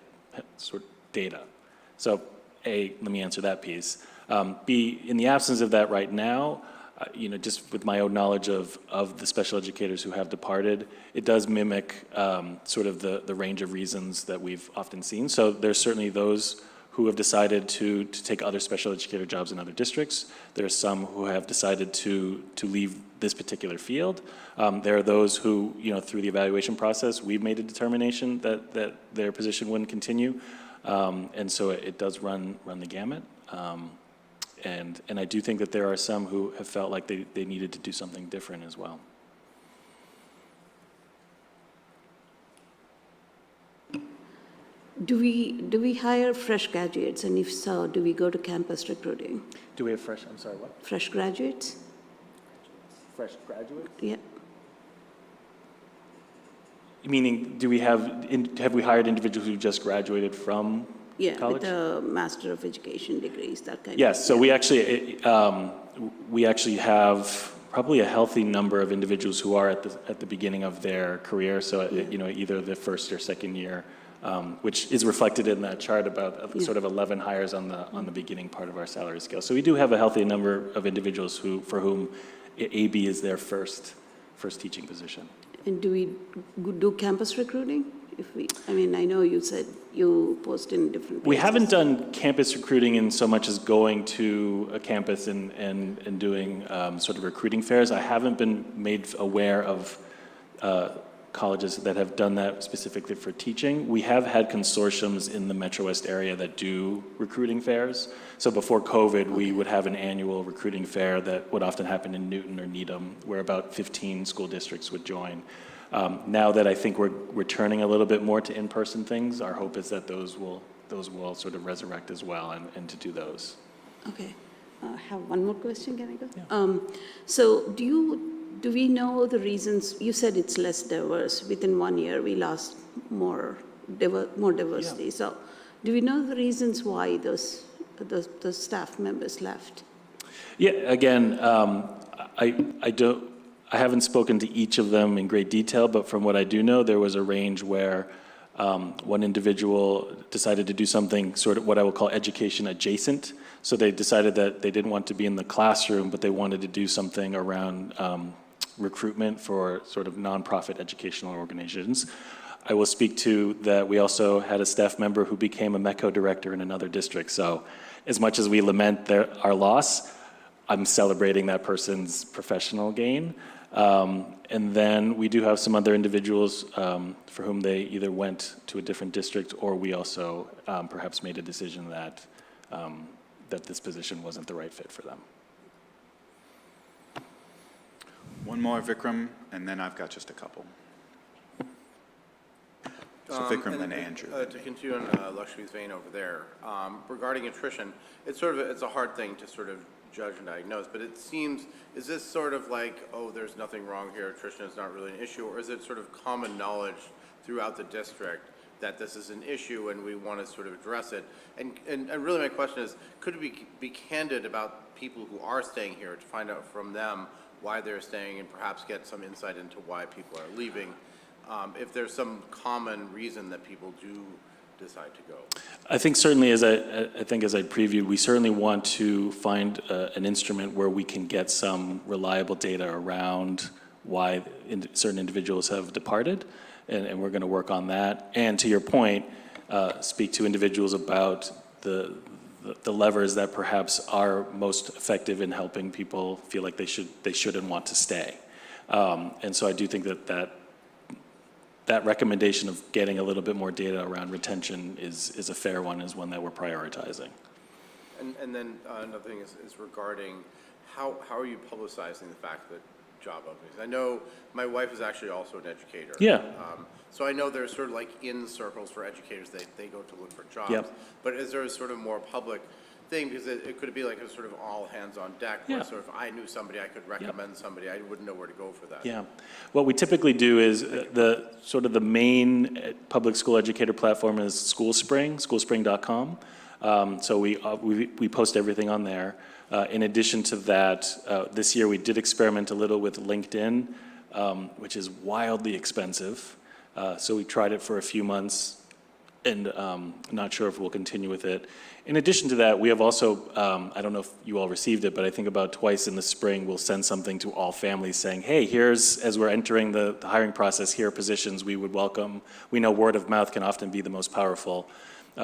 sort of data. So A, let me answer that piece. B, in the absence of that right now, you know, just with my own knowledge of the special educators who have departed, it does mimic sort of the range of reasons that we've often seen. So there's certainly those who have decided to take other special educator jobs in other districts. There are some who have decided to leave this particular field. There are those who, you know, through the evaluation process, we've made a determination that their position wouldn't continue. And so it does run the gamut. And I do think that there are some who have felt like they needed to do something different as well. Do we hire fresh graduates, and if so, do we go to campus recruiting? Do we have fresh, I'm sorry, what? Fresh graduates? Fresh graduate? Yeah. Meaning, have we hired individuals who just graduated from Yeah, college? with a Master of Education degrees, that kind of. Yes, so we actually have probably a healthy number of individuals who are at the beginning of their career, so you know, either the first or second year, which is reflected in that chart about sort of 11 hires on the beginning part of our salary scale. So we do have a healthy number of individuals for whom AB is their first teaching position. And do we do campus recruiting? I mean, I know you said you post in different places. We haven't done campus recruiting in so much as going to a campus and doing sort of recruiting fairs. I haven't been made aware of colleges that have done that specifically for teaching. We have had consortiums in the Metro West area that do recruiting fairs. So before COVID, we would have an annual recruiting fair that would often happen in Newton or Needham, where about 15 school districts would join. Now that I think we're returning a little bit more to in-person things, our hope is that those will sort of resurrect as well, and to do those. Okay. I have one more question, can I go? Yeah. So do we know the reasons? You said it's less diverse. Within 1 year, we lost more diversity. Yeah. So do we know the reasons why those staff members left? Yeah, again, I haven't spoken to each of them in great detail, but from what I do know, there was a range where One individual decided to do something sort of what I would call education adjacent. So they decided that they didn't want to be in the classroom, but they wanted to do something around recruitment for sort of nonprofit educational organizations. I will speak to that we also had a staff member who became a MECO director in another district. So as much as we lament our loss, I'm celebrating that person's professional gain. And then we do have some other individuals for whom they either went to a different district or we also perhaps made a decision that, that this position wasn't the right fit for them. One more, Vikram, and then I've got just a couple. So Vikram, then Andrew. To continue on Lakshmi's vein over there, regarding attrition, it's a hard thing to sort of judge and diagnose, but it seems, is this sort of like, oh, there's nothing wrong here, attrition is not really an issue, or is it sort of common knowledge throughout the district that this is an issue and we want to sort of address it? And really my question is, could we be candid about people who are staying here to find out from them why they're staying and perhaps get some insight into why people are leaving, if there's some common reason that people do decide to go? I think certainly, as I previewed, we certainly want to find an instrument where we can get some reliable data around why certain individuals have departed, and we're going to work on that. And to your point, speak to individuals about the levers that perhaps are most effective in helping people feel like they should and want to stay. And so I do think that recommendation of getting a little bit more data around retention is a fair one, is one that we're prioritizing. And then another thing is regarding how are you publicizing the fact that job openings? I know my wife is actually also an educator. Yeah. So I know there's sort of like in circles for educators, they go to look for jobs. Yep. But is there a sort of more public thing, because it could be like a sort of all hands on deck, where Yeah. sort of I knew somebody, I could recommend somebody, I wouldn't know where to go for that. Yeah. What we typically do is the main public school educator platform is SchoolSpring, schoolspring.com. So we post everything on there. In addition to that, this year we did experiment a little with LinkedIn, which is wildly expensive. So we tried it for a few months, and not sure if we'll continue with it. In addition to that, we have also, I don't know if you all received it, but I think about twice in the spring, we'll send something to all families saying, hey, here's, as we're entering the hiring process, here are positions we would welcome. We know word of mouth can often be the most powerful,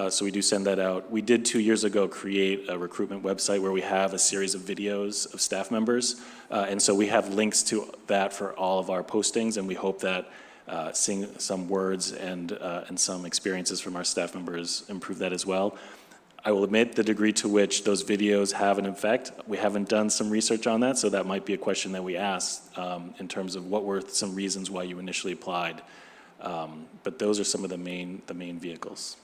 so we do send that out. We did 2 years ago create a recruitment website where we have a series of videos of staff members, and so we have links to that for all of our postings, and we hope that seeing some words and some experiences from our staff members improve that as well. I will admit the degree to which those videos have an effect. We haven't done some research on that, so that might be a question that we ask in terms of what were some reasons why you initially applied. But those are some of the main vehicles.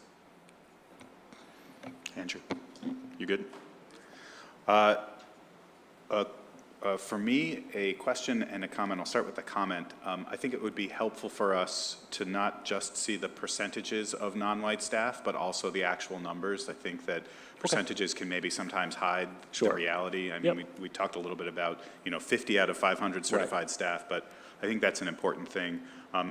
Andrew, you good? For me, a question and a comment. I'll start with the comment. I think it would be helpful for us to not just see the percentages of non-white staff, but also the actual numbers. I think that percentages can maybe sometimes hide the reality. I mean, we talked a little bit about, 50 out of 500 certified staff, but I think that's an important thing,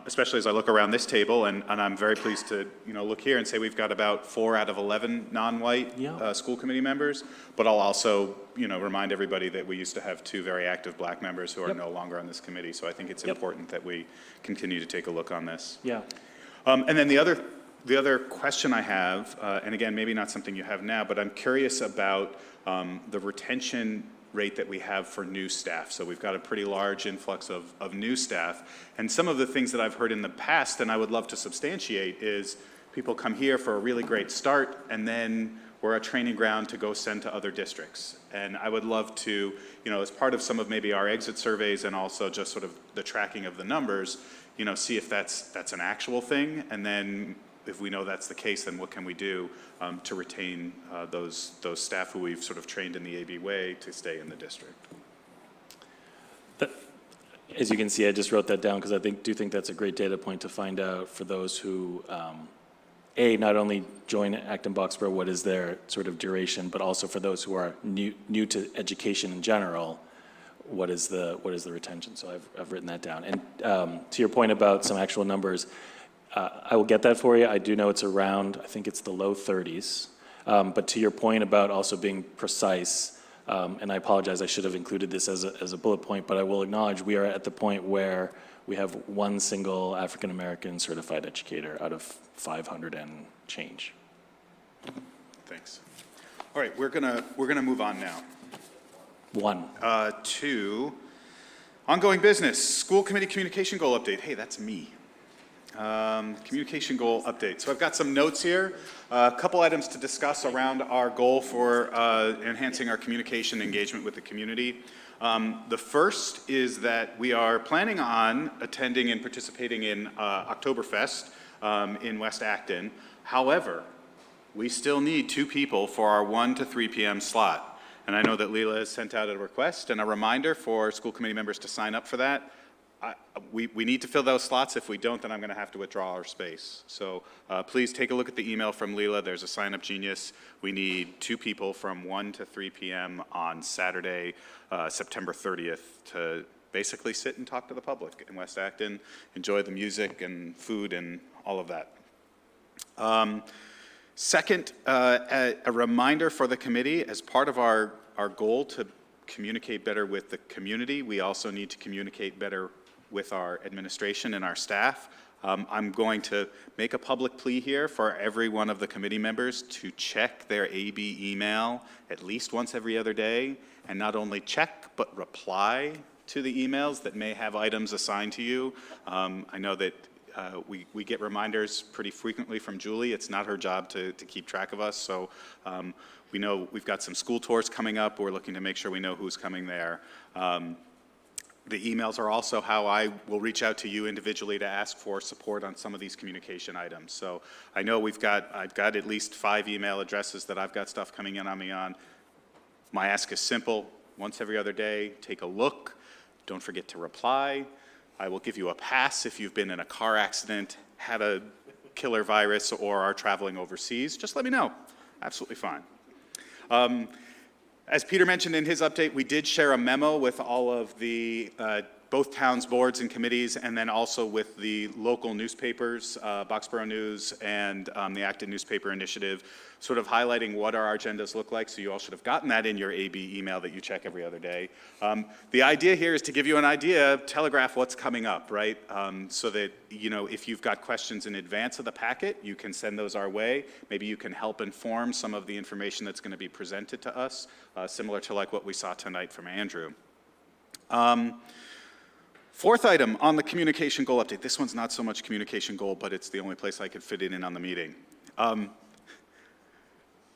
especially as I look around this table, and I'm very pleased to, look here and say we've got about 4 out of 11 non-white school committee members, but I'll also, remind everybody that we used to have 2 very active black members who are no longer on this committee, so I think it's important that we continue to take a look on this. Yeah. And then the other question I have, and again, maybe not something you have now, but I'm curious about the retention rate that we have for new staff. So we've got a pretty large influx of new staff. And some of the things that I've heard in the past, and I would love to substantiate, is people come here for a really great start, and then we're a training ground to go send to other districts. And I would love to, as part of some of maybe our exit surveys and also just sort of the tracking of the numbers, see if that's an actual thing. And then if we know that's the case, then what can we do to retain those staff who we've sort of trained in the AB way to stay in the district? As you can see, I just wrote that down because I do think that's a great data point to find out for those who, not only join Acton-Boxborough, what is their sort of duration, but also for those who are new to education in general, what is the retention? So I've written that down. And to your point about some actual numbers, I will get that for you. I do know it's around, I think it's the low 30s. But to your point about also being precise, and I apologize, I should have included this as a bullet point, but I will acknowledge we are at the point where we have one single African-American certified educator out of 500 and change. Thanks. All right, we're gonna move on now. One. To ongoing business, school committee communication goal update. Hey, that's me. Communication goal update. So I've got some notes here, a couple items to discuss around our goal for enhancing our communication engagement with the community. The first is that we are planning on attending and participating in Oktoberfest in West Acton. However, we still need 2 people for our 1 to 3 p.m. slot. And I know that Leela has sent out a request and a reminder for school committee members to sign up for that. We need to fill those slots. If we don't, then I'm going to have to withdraw our space. So please take a look at the email from Leela. There's a sign-up genius. We need 2 people from 1 to 3 p.m. on Saturday, September 30th, to basically sit and talk to the public in West Acton, enjoy the music and food and all of that. Second, a reminder for the committee, as part of our goal to communicate better with the community, we also need to communicate better with our administration and our staff. I'm going to make a public plea here for every one of the committee members to check their AB email at least once every other day, and not only check, but reply to the emails that may have items assigned to you. I know that we get reminders pretty frequently from Julie. It's not her job to keep track of us, so we know we've got some school tours coming up. We're looking to make sure we know who's coming there. The emails are also how I will reach out to you individually to ask for support on some of these communication items. So I know I've got at least 5 email addresses that I've got stuff coming in on me on. My ask is simple: once every other day, take a look. Don't forget to reply. I will give you a pass if you've been in a car accident, had a killer virus, or are traveling overseas. Just let me know. Absolutely fine. As Peter mentioned in his update, we did share a memo with all of the both towns' boards and committees, and then also with the local newspapers, Boxborough News and the Acton Newspaper Initiative, sort of highlighting what our agendas look like. So you all should have gotten that in your AB email that you check every other day. The idea here is to give you an idea, telegraph what's coming up, right? So that, you know, if you've got questions in advance of the packet, you can send those our way. Maybe you can help inform some of the information that's going to be presented to us, similar to like what we saw tonight from Andrew. Fourth item on the communication goal update. This one's not so much communication goal, but it's the only place I could fit it in on the meeting.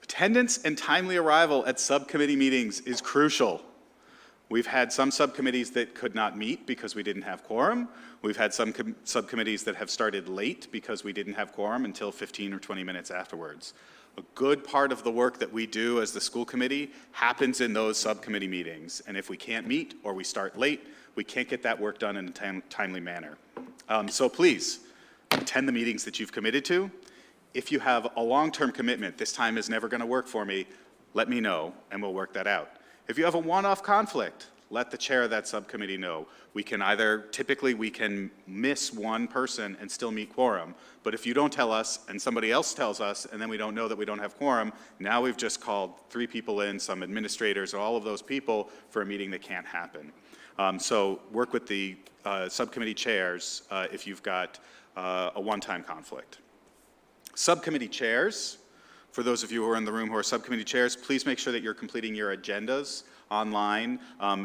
Attendance and timely arrival at subcommittee meetings is crucial. We've had some subcommittees that could not meet because we didn't have quorum. We've had some subcommittees that have started late because we didn't have quorum until 15 or 20 minutes afterwards. A good part of the work that we do as the school committee happens in those subcommittee meetings. And if we can't meet or we start late, we can't get that work done in a timely manner. So please, attend the meetings that you've committed to. If you have a long-term commitment, this time is never going to work for me, let me know and we'll work that out. If you have a one-off conflict, let the chair of that subcommittee know. We can typically we can miss one person and still meet quorum, but if you don't tell us and somebody else tells us and then we don't know that we don't have quorum, now we've just called 3 people in, some administrators, all of those people for a meeting that can't happen. So work with the subcommittee chairs if you've got a one-time conflict. Subcommittee chairs, for those of you who are in the room who are subcommittee chairs, please make sure that you're completing your agendas online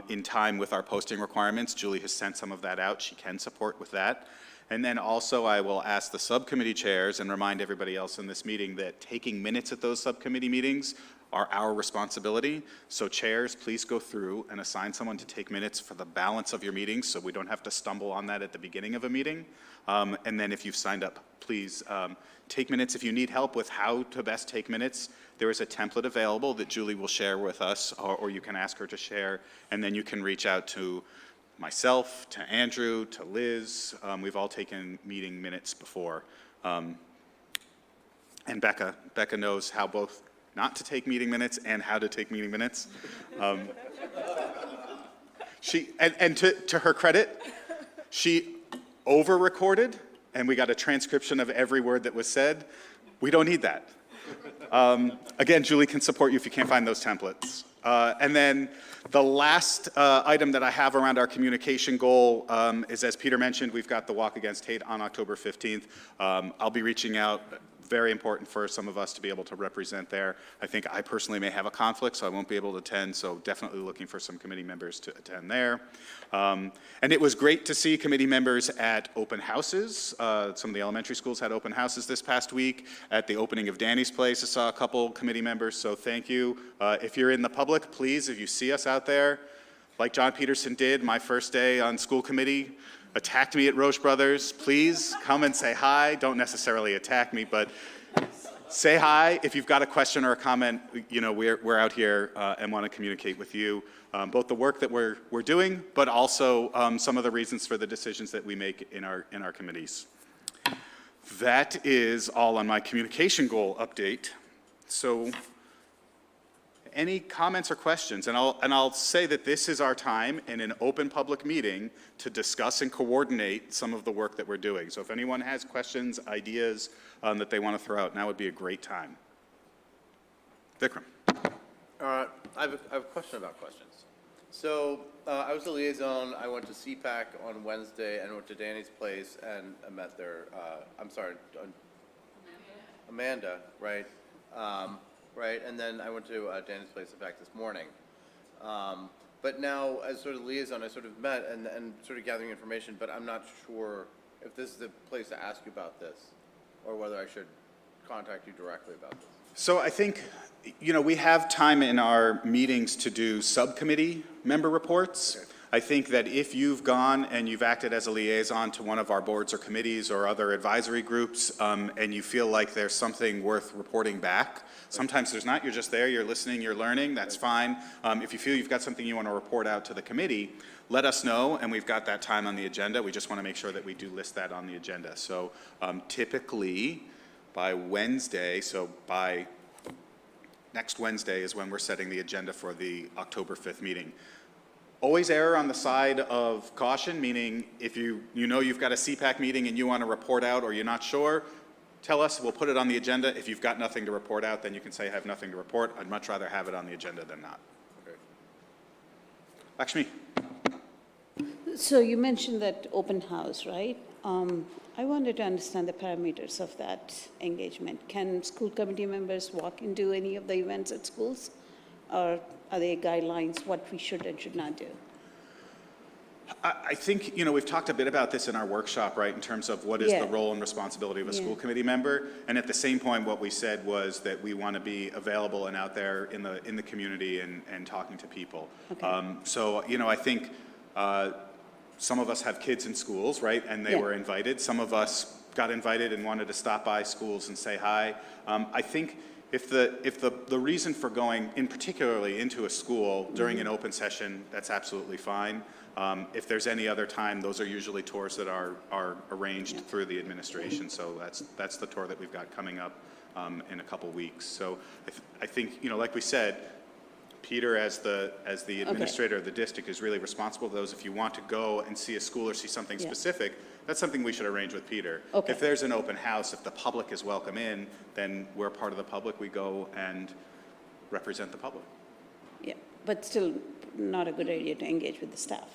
in time with our posting requirements. Julie has sent some of that out. She can support with that. And then also I will ask the subcommittee chairs and remind everybody else in this meeting that taking minutes at those subcommittee meetings are our responsibility. So chairs, please go through and assign someone to take minutes for the balance of your meetings so we don't have to stumble on that at the beginning of a meeting. And then if you've signed up, please take minutes. If you need help with how to best take minutes, there is a template available that Julie will share with us, or you can ask her to share, and then you can reach out to myself, to Andrew, to Liz. We've all taken meeting minutes before. And Becca knows how both not to take meeting minutes and how to take meeting minutes. To her credit, she over-recorded and we got a transcription of every word that was said. We don't need that. Again, Julie can support you if you can't find those templates. And then the last item that I have around our communication goal is, as Peter mentioned, we've got the Walk Against Hate on October 15th. I'll be reaching out. Very important for some of us to be able to represent there. I think I personally may have a conflict, so I won't be able to attend, so definitely looking for some committee members to attend there. And it was great to see committee members at open houses. Some of the elementary schools had open houses this past week. At the opening of Danny's Place, I saw a couple committee members, so thank you. If you're in the public, please, if you see us out there, like John Peterson did my first day on school committee, attacked me at Roche Brothers, please come and say hi. Don't necessarily attack me, but say hi. If you've got a question or a comment, you know, we're out here and want to communicate with you, both the work that we're doing, but also some of the reasons for the decisions that we make in our committees. That is all on my communication goal update. So any comments or questions? And I'll say that this is our time in an open public meeting to discuss and coordinate some of the work that we're doing. So if anyone has questions, ideas that they want to throw out, now would be a great time. Vikram. I have a question about questions. So I was a liaison. I went to CPAC on Wednesday and went to Danny's Place and I met their, Amanda, right? Right, and then I went to Danny's Place, in fact, this morning. But now, as sort of liaison, I sort of met and sort of gathering information, but I'm not sure if this is the place to ask you about this, or whether I should contact you directly about this. So I think, you know, we have time in our meetings to do subcommittee member reports. Okay. I think that if you've gone and you've acted as a liaison to one of our boards or committees or other advisory groups, and you feel like there's something worth reporting back, sometimes there's not, you're just there, you're listening, you're learning, that's fine. If you feel you've got something you want to report out to the committee, let us know, and we've got that time on the agenda. We just want to make sure that we do list that on the agenda. So typically by Wednesday, so by next Wednesday is when we're setting the agenda for the October 5th meeting. Always err on the side of caution, meaning if you know you've got a CPAC meeting and you want to report out or you're not sure, tell us, we'll put it on the agenda. If you've got nothing to report out, then you can say I have nothing to report. I'd much rather have it on the agenda than not. Okay. Lakshmi. So you mentioned that open house, right? I wanted to understand the parameters of that engagement. Can school committee members walk into any of the events at schools? Or are there guidelines what we should and should not do? I think, you know, we've talked a bit about this in our workshop, right, in terms of what is the role and responsibility of a school committee member. And at the same point, what we said was that we want to be available and out there in the community and talking to people. Okay. So, you know, I think some of us have kids in schools, right, and they were invited. Some of us got invited and wanted to stop by schools and say hi. I think if the reason for going in particularly into a school during an open session, that's absolutely fine. If there's any other time, those are usually tours that are arranged through the administration. So that's the tour that we've got coming up in a couple weeks. So I think, you know, like we said, Peter, as the administrator of the district, is really responsible for those. If you want to go and see a school or see something specific, that's something we should arrange with Peter. Okay. If there's an open house, if the public is welcome in, then we're part of the public. We go and represent the public. Yeah, but still not a good idea to engage with the staff.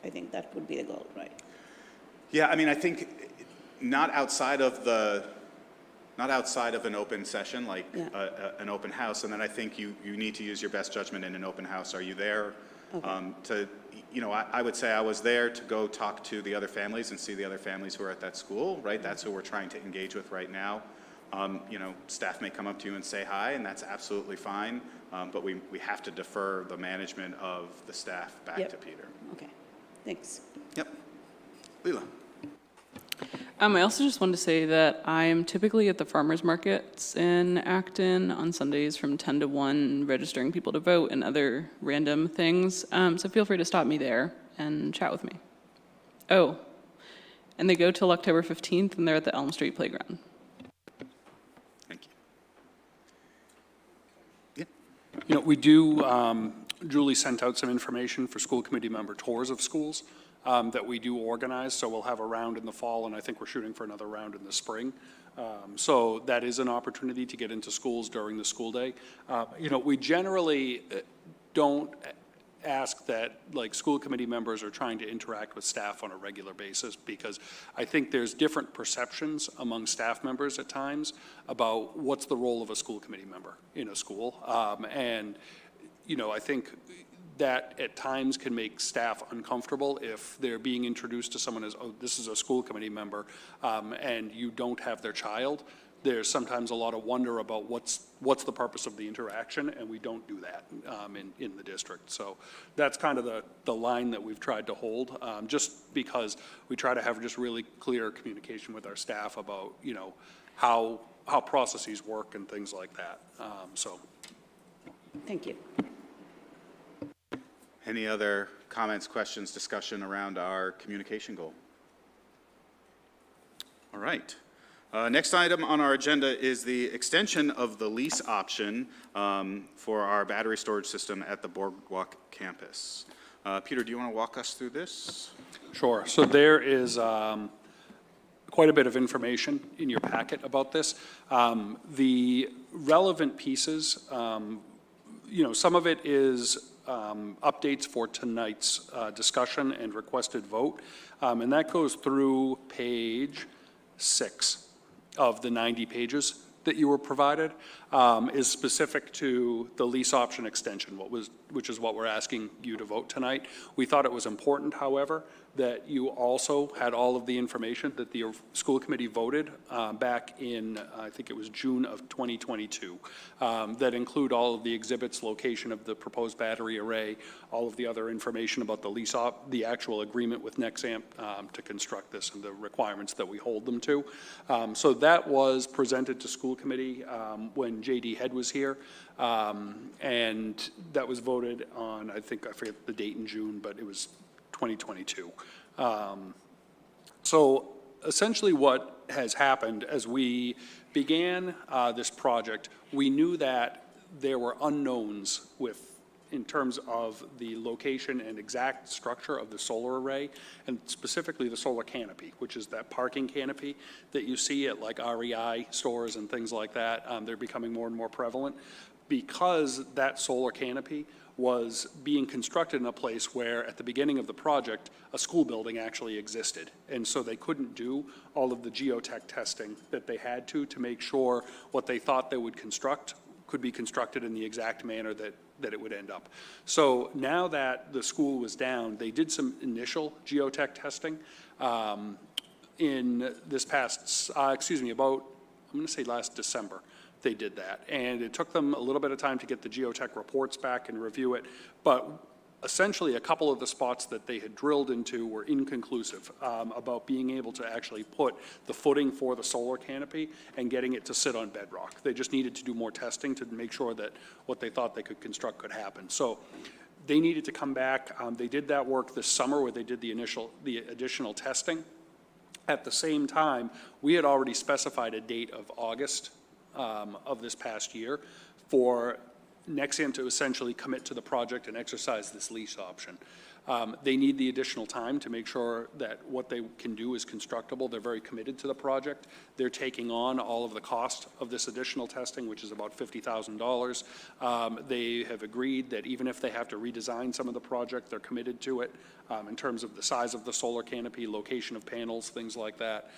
I think that would be the goal, right? Yeah, I mean, I think not outside of an open session, like an open house, and then I think you need to use your best judgment in an open house. Are you there you know, I would say I was there to go talk to the other families and see the other families who are at that school, right? That's who we're trying to engage with right now. You know, staff may come up to you and say hi, and that's absolutely fine, but we have to defer the management of the staff back to Peter. Okay, thanks. Yep. Leela. I also just wanted to say that I'm typically at the farmers markets in Acton on Sundays from 10 to 1, registering people to vote and other random things. So feel free to stop me there and chat with me. Oh, and they go till October 15th, and they're at the Elm Street Playground. Thank you. Yeah. You know, we do, Julie sent out some information for school committee member tours of schools. that we do organize. So we'll have a round in the fall, and I think we're shooting for another round in the spring. So that is an opportunity to get into schools during the school day. We generally don't ask that, like, school committee members are trying to interact with staff on a regular basis, because I think there's different perceptions among staff members at times about what's the role of a school committee member in a school. I think that at times can make staff uncomfortable if they're being introduced to someone as, oh, this is a school committee member, and you don't have their child. There's sometimes a lot of wonder about what's the purpose of the interaction, and we don't do that in the district. So that's kind of the line that we've tried to hold, just because we try to have just really clear communication with our staff about, how processes work and things like that. Thank you. Any other comments, questions, discussion around our communication goal? All right. Next item on our agenda is the extension of the lease option for our battery storage system at the Boardwalk campus. Peter, do you want to walk us through this? Sure. So there is quite a bit of information in your packet about this. The relevant pieces, some of it is updates for tonight's discussion and requested vote, and that goes through page 6 of the 90 pages that you were provided, is specific to the lease option extension, which is what we're asking you to vote tonight. We thought it was important, however, that you also had all of the information that the school committee voted back in, I think it was June of 2022, that include all of the exhibits, location of the proposed battery array, all of the other information about the lease the actual agreement with Nexamp to construct this and the requirements that we hold them to. So that was presented to school committee when J.D. Head was here, and that was voted on, I forget the date in June, but it was 2022. So essentially what has happened as we began this project, we knew that there were unknowns in terms of the location and exact structure of the solar array, and specifically the solar canopy, which is that parking canopy that you see at like REI stores and things like that. They're becoming more and more prevalent because that solar canopy was being constructed in a place where, at the beginning of the project, a school building actually existed. And so they couldn't do all of the geotech testing that they had to make sure what they thought they would construct could be constructed in the exact manner that it would end up. So now that the school was down, they did some initial geotech testing in this past, about, I'm going to say last December. They did that, and it took them a little bit of time to get the geotech reports back and review it, but essentially a couple of the spots that they had drilled into were inconclusive about being able to actually put the footing for the solar canopy and getting it to sit on bedrock. They just needed to do more testing to make sure that what they thought they could construct could happen. So they needed to come back. They did that work this summer where they did the additional testing. At the same time, we had already specified a date of August of this past year for Nexamp to essentially commit to the project and exercise this lease option. They need the additional time to make sure that what they can do is constructible. They're very committed to the project. They're taking on all of the cost of this additional testing, which is about $50,000. They have agreed that even if they have to redesign some of the project, they're committed to it in terms of the size of the solar canopy, location of panels, things like that.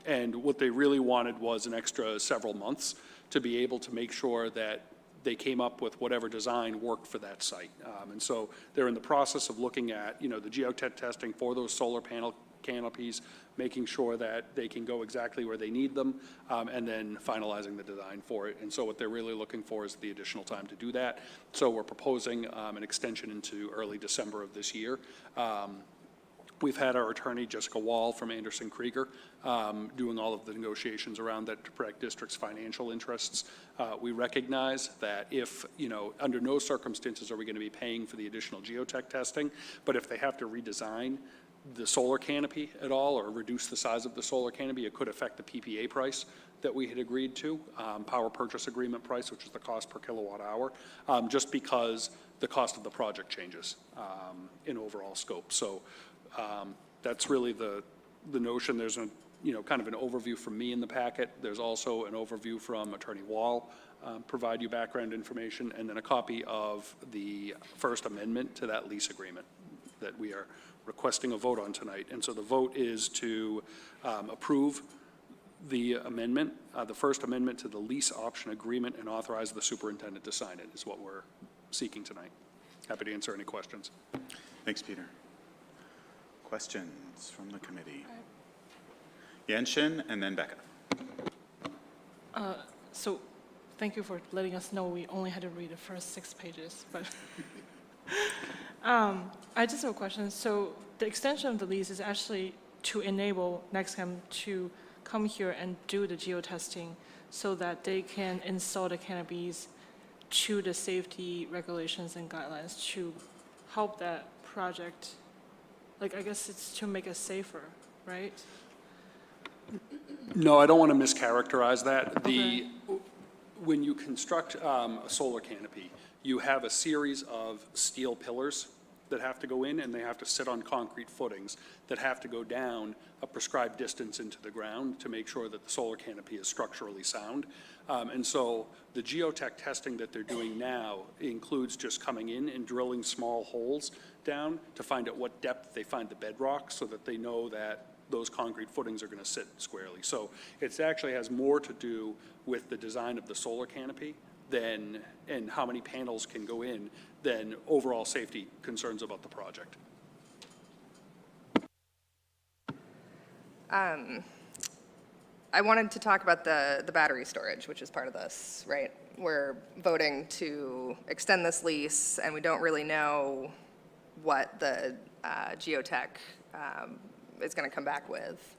And what they really wanted was an extra several months to be able to make sure that they came up with whatever design worked for that site. And so they're in the process of looking at, the geotech testing for those solar panel canopies, making sure that they can go exactly where they need them, and then finalizing the design for it. And so what they're really looking for is the additional time to do that. So we're proposing an extension into early December of this year. We've had our attorney, Jessica Wall from Anderson Krieger, doing all of the negotiations around that to protect district's financial interests. We recognize that if, under no circumstances are we going to be paying for the additional geotech testing, but if they have to redesign the solar canopy at all or reduce the size of the solar canopy, it could affect the PPA price that we had agreed to, power purchase agreement price, which is the cost per kilowatt hour, just because the cost of the project changes in overall scope. So That's really the notion. There's a, kind of an overview from me in the packet. There's also an overview from Attorney Wall, provide you background information, and then a copy of the First Amendment to that lease agreement that we are requesting a vote on tonight. And so the vote is to approve the amendment, the First Amendment to the lease option agreement, and authorize the superintendent to sign it is what we're seeking tonight. Happy to answer any questions. Thanks, Peter. Questions from the committee? Shen, and then Becca. So thank you for letting us know we only had to read the first 6 pages, but I just have a question. So the extension of the lease is actually to enable NextChem to come here and do the geotesting so that they can install the canopies to the safety regulations and guidelines to help that project. Like, I guess it's to make it safer, right? No, I don't want to mischaracterize that. Okay. When you construct a solar canopy, you have a series of steel pillars that have to go in, and they have to sit on concrete footings that have to go down a prescribed distance into the ground to make sure that the solar canopy is structurally sound. And so the geotech testing that they're doing now includes just coming in and drilling small holes down to find at what depth they find the bedrock so that they know that those concrete footings are going to sit squarely. So it actually has more to do with the design of the solar canopy than, and how many panels can go in, than overall safety concerns about the project. I wanted to talk about the battery storage, which is part of this, right? We're voting to extend this lease, and we don't really know what the geotech is going to come back with.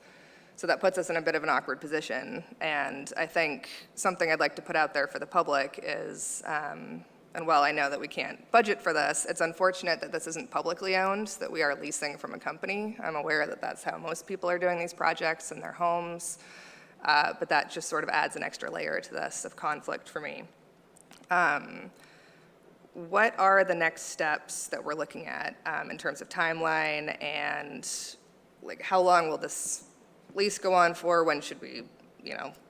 So that puts us in a bit of an awkward position. And I think something I'd like to put out there for the public is, and while I know that we can't budget for this, it's unfortunate that this isn't publicly owned, that we are leasing from a company. I'm aware that that's how most people are doing these projects in their homes, but that just sort of adds an extra layer to this of conflict for me. What are the next steps that we're looking at in terms of timeline, and like how long will this lease go on for? When should we,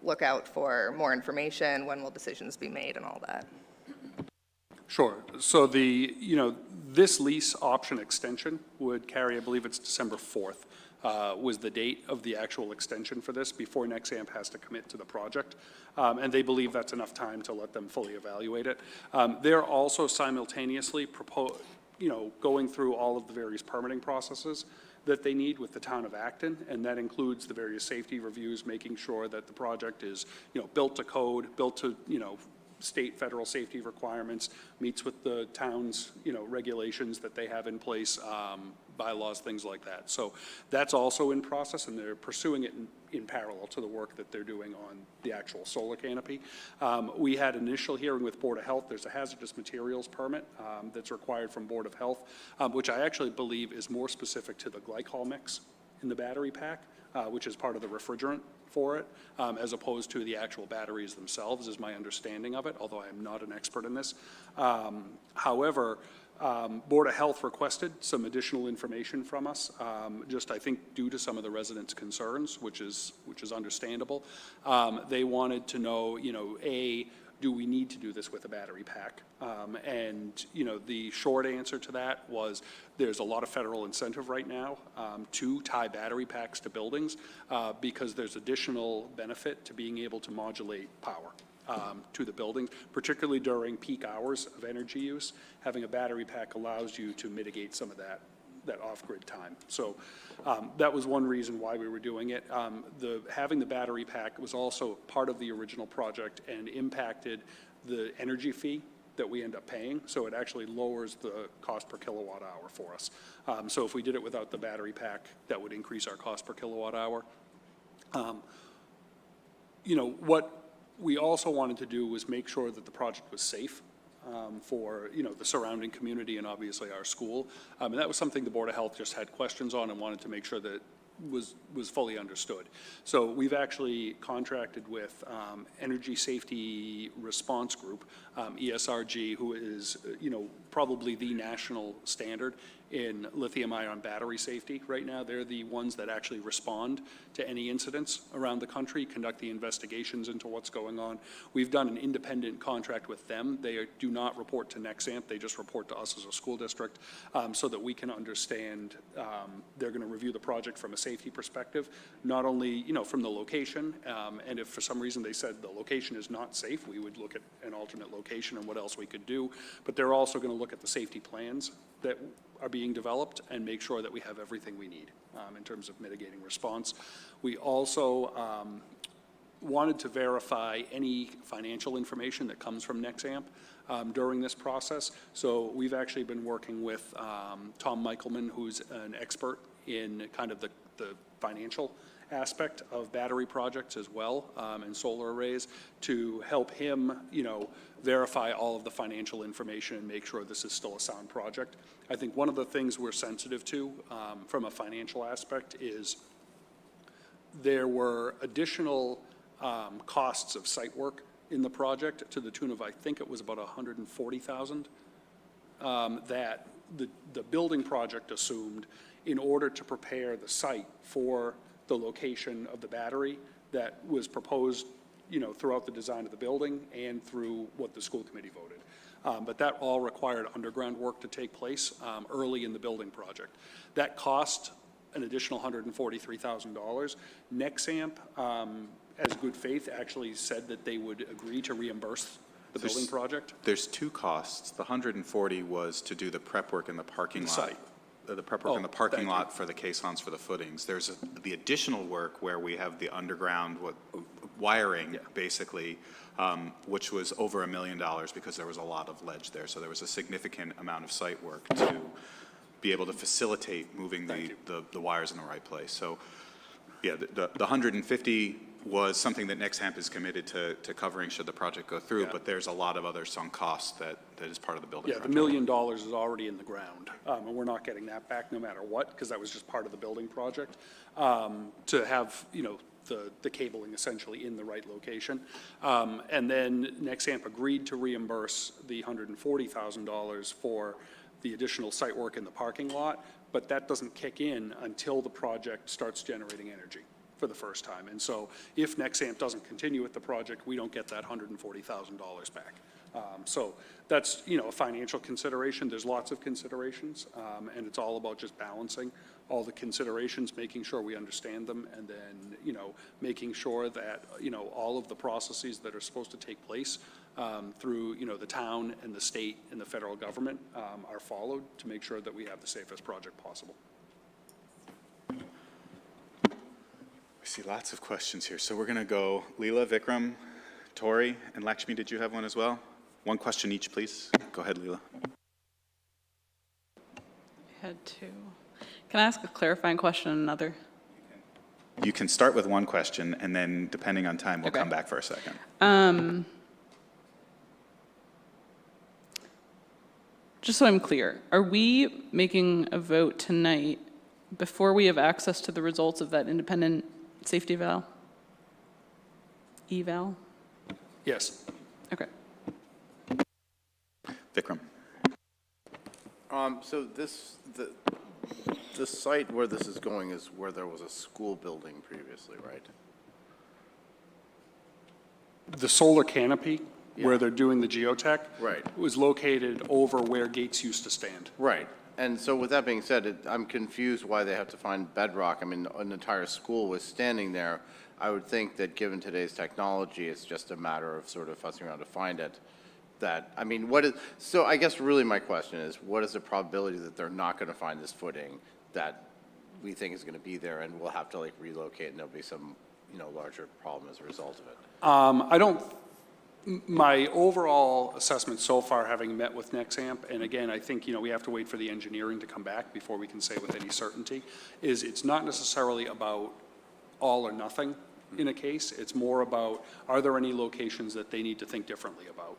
look out for more information? When will decisions be made and all that? Sure. So this lease option extension would carry, I believe it's December 4th, was the date of the actual extension for this before NextAmp has to commit to the project. And they believe that's enough time to let them fully evaluate it. They're also simultaneously going through all of the various permitting processes that they need with the town of Acton, and that includes the various safety reviews, making sure that the project is, built to code, built to, state, federal safety requirements, meets with the town's, regulations that they have in place, bylaws, things like that. So that's also in process, and they're pursuing it in parallel to the work that they're doing on the actual solar canopy. We had an initial hearing with Board of Health. There's a hazardous materials permit that's required from Board of Health, which I actually believe is more specific to the glycol mix in the battery pack, which is part of the refrigerant for it, as opposed to the actual batteries themselves, is my understanding of it, although I am not an expert in this. However, Board of Health requested some additional information from us, just I think due to some of the residents' concerns, which is understandable. They wanted to know, do we need to do this with a battery pack? And the short answer to that was there's a lot of federal incentive right now to tie battery packs to buildings because there's additional benefit to being able to modulate power to the buildings, particularly during peak hours of energy use. Having a battery pack allows you to mitigate some of that off-grid time. So that was one reason why we were doing it. Having the battery pack was also part of the original project and impacted the energy fee that we end up paying. So it actually lowers the cost per kilowatt hour for us. So if we did it without the battery pack, that would increase our cost per kilowatt hour. What we also wanted to do was make sure that the project was safe for the surrounding community and obviously our school. And that was something the Board of Health just had questions on and wanted to make sure that was fully understood. So we've actually contracted with Energy Safety Response Group, ESRG, who is probably the national standard in lithium-ion battery safety right now. They're the ones that actually respond to any incidents around the country, conduct the investigations into what's going on. We've done an independent contract with them. They do not report to Nexamp. They just report to us as a school district, so that we can understand. They're going to review the project from a safety perspective, not only, from the location, and if for some reason they said the location is not safe, we would look at an alternate location and what else we could do. But they're also going to look at the safety plans that are being developed and make sure that we have everything we need in terms of mitigating response. We also wanted to verify any financial information that comes from Nexamp during this process. So we've actually been working with Tom Michelman, who's an expert in kind of the financial aspect of battery projects as well, and solar arrays, to help him, verify all of the financial information and make sure this is still a sound project. I think one of the things we're sensitive to from a financial aspect is there were additional costs of site work in the project to the tune of, I think it was about $140,000 that the building project assumed in order to prepare the site for the location of the battery that was proposed, throughout the design of the building and through what the school committee voted. But that all required underground work to take place early in the building project. That cost an additional $143,000. Nexamp, as good faith, actually said that they would agree to reimburse the building project. There's two costs. The 140 was to do the prep work in the parking lot. Site. The prep work in the parking lot for the caissons for the footings. There's the additional work where we have the underground wiring, basically, which was over $1 million because there was a lot of ledge there. So there was a significant amount of site work to be able to facilitate moving the wires in the right place. So, yeah, the 150 was something that Nexamp is committed to covering should the project go through, but there's a lot of other sunk costs that is part of the building project. The $1 million is already in the ground, and we're not getting that back no matter what, because that was just part of the building project, to have, the cabling essentially in the right location. And then Nexamp agreed to reimburse the $140,000 for the additional site work in the parking lot, but that doesn't kick in until the project starts generating energy for the first time. And so if Nexamp doesn't continue with the project, we don't get that $140,000 back. So that's, a financial consideration. There's lots of considerations, and it's all about just balancing all the considerations, making sure we understand them, and then, making sure that, all of the processes that are supposed to take place through, the town and the state and the federal government are followed to make sure that we have the safest project possible. I see lots of questions here. So we're going to go Leela, Vikram, Tori, and Lakshmi. Did you have one as well? One question each, please. Go ahead, Leela. I had two. Can I ask a clarifying question and another? You can start with one question, and then, depending on time, we'll come back for a second. Just so I'm clear, are we making a vote tonight before we have access to the results of that independent safety eval? Yes. Okay. Vikram. So the site where this is going is where there was a school building previously, right? The solar canopy, where they're doing the geotech, Right. was located over where gates used to stand. Right. And so with that being said, I'm confused why they have to find bedrock. I mean, an entire school was standing there. I would think that given today's technology, it's just a matter of sort of fussing around to find it. So I guess really my question is, what is the probability that they're not going to find this footing that we think is going to be there, and we'll have to relocate, and there'll be some, larger problem as a result of it? My overall assessment so far, having met with Nexamp, and again, I think, we have to wait for the engineering to come back before we can say with any certainty, is it's not necessarily about all or nothing in a case. It's more about, are there any locations that they need to think differently about?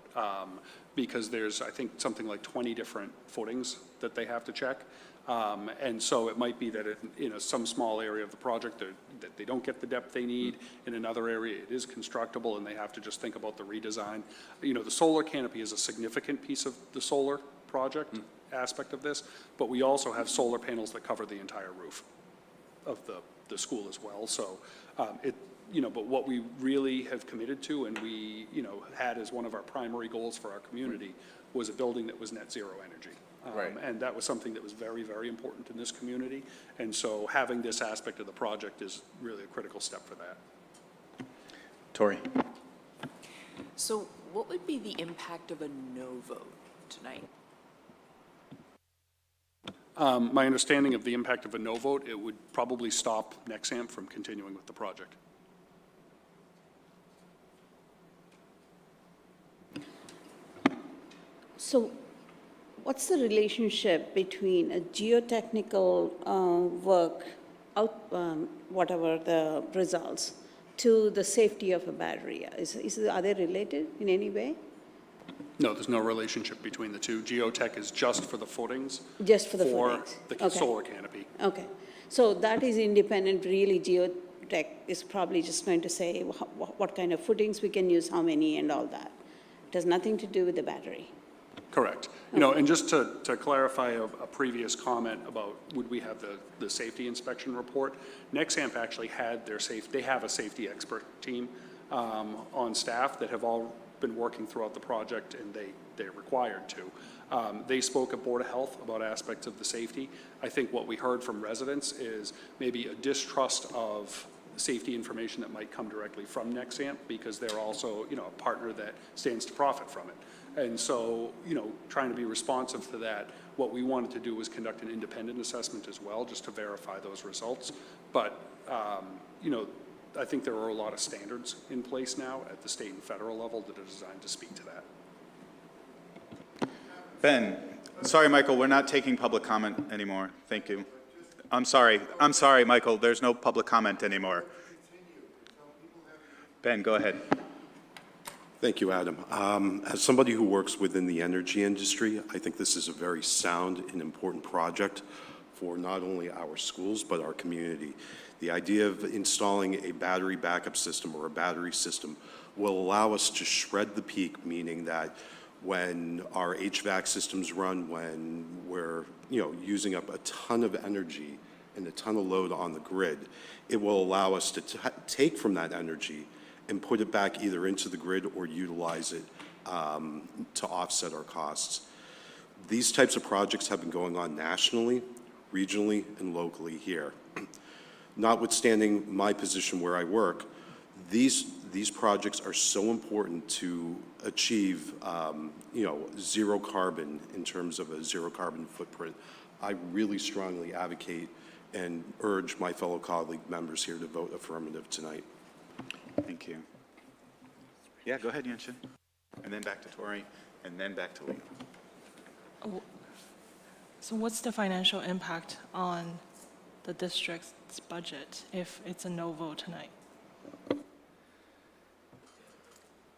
Because there's, I think, something like 20 different footings that they have to check. And so it might be that in some small area of the project that they don't get the depth they need. In another area, it is constructible, and they have to just think about the redesign. The solar canopy is a significant piece of the solar project. aspect of this, but we also have solar panels that cover the entire roof of the school as well. So but what we really have committed to and we, had as one of our primary goals for our community was a building that was net zero energy. Right. And that was something that was very, very important in this community. And so having this aspect of the project is really a critical step for that. Tori. So what would be the impact of a no vote tonight? My understanding of the impact of a no vote, it would probably stop Nexamp from continuing with the project. So what's the relationship between a geotechnical work, whatever the results, to the safety of a battery? Are they related in any way? No, there's no relationship between the two. Geotech is just for the footings. Just for the footings? For the Okay. solar canopy. Okay, so that is independent, really. Geotech is probably just going to say what kind of footings we can use, how many, and all that. It has nothing to do with the battery. Correct. And just to clarify a previous comment about would we have the safety inspection report, Nexamp actually had they have a safety expert team on staff that have all been working throughout the project, and they're required to. They spoke at Board of Health about aspects of the safety. I think what we heard from residents is maybe a distrust of safety information that might come directly from Nexamp because they're also, a partner that stands to profit from it. And so, trying to be responsive to that, what we wanted to do was conduct an independent assessment as well, just to verify those results. But, I think there are a lot of standards in place now at the state and federal level that are designed to speak to that. Ben, sorry, Michael, we're not taking public comment anymore. Thank you. I'm sorry, Michael, there's no public comment anymore. Ben, go ahead. Thank you, Adam. As somebody who works within the energy industry, I think this is a very sound and important project for not only our schools, but our community. The idea of installing a battery backup system or a battery system will allow us to shred the peak, meaning that when our HVAC systems run, when we're using up a ton of energy and a ton of load on the grid, it will allow us to take from that energy and put it back either into the grid or utilize it to offset our costs. These types of projects have been going on nationally, regionally, and locally here. Notwithstanding my position where I work, these projects are so important to achieve zero carbon in terms of a zero carbon footprint. I really strongly advocate and urge my fellow colleague members here to vote affirmative tonight. Thank you. Yeah, go ahead, Yenshin. And then back to Tori, and then back to Lee. So what's the financial impact on the district's budget if it's a no vote tonight?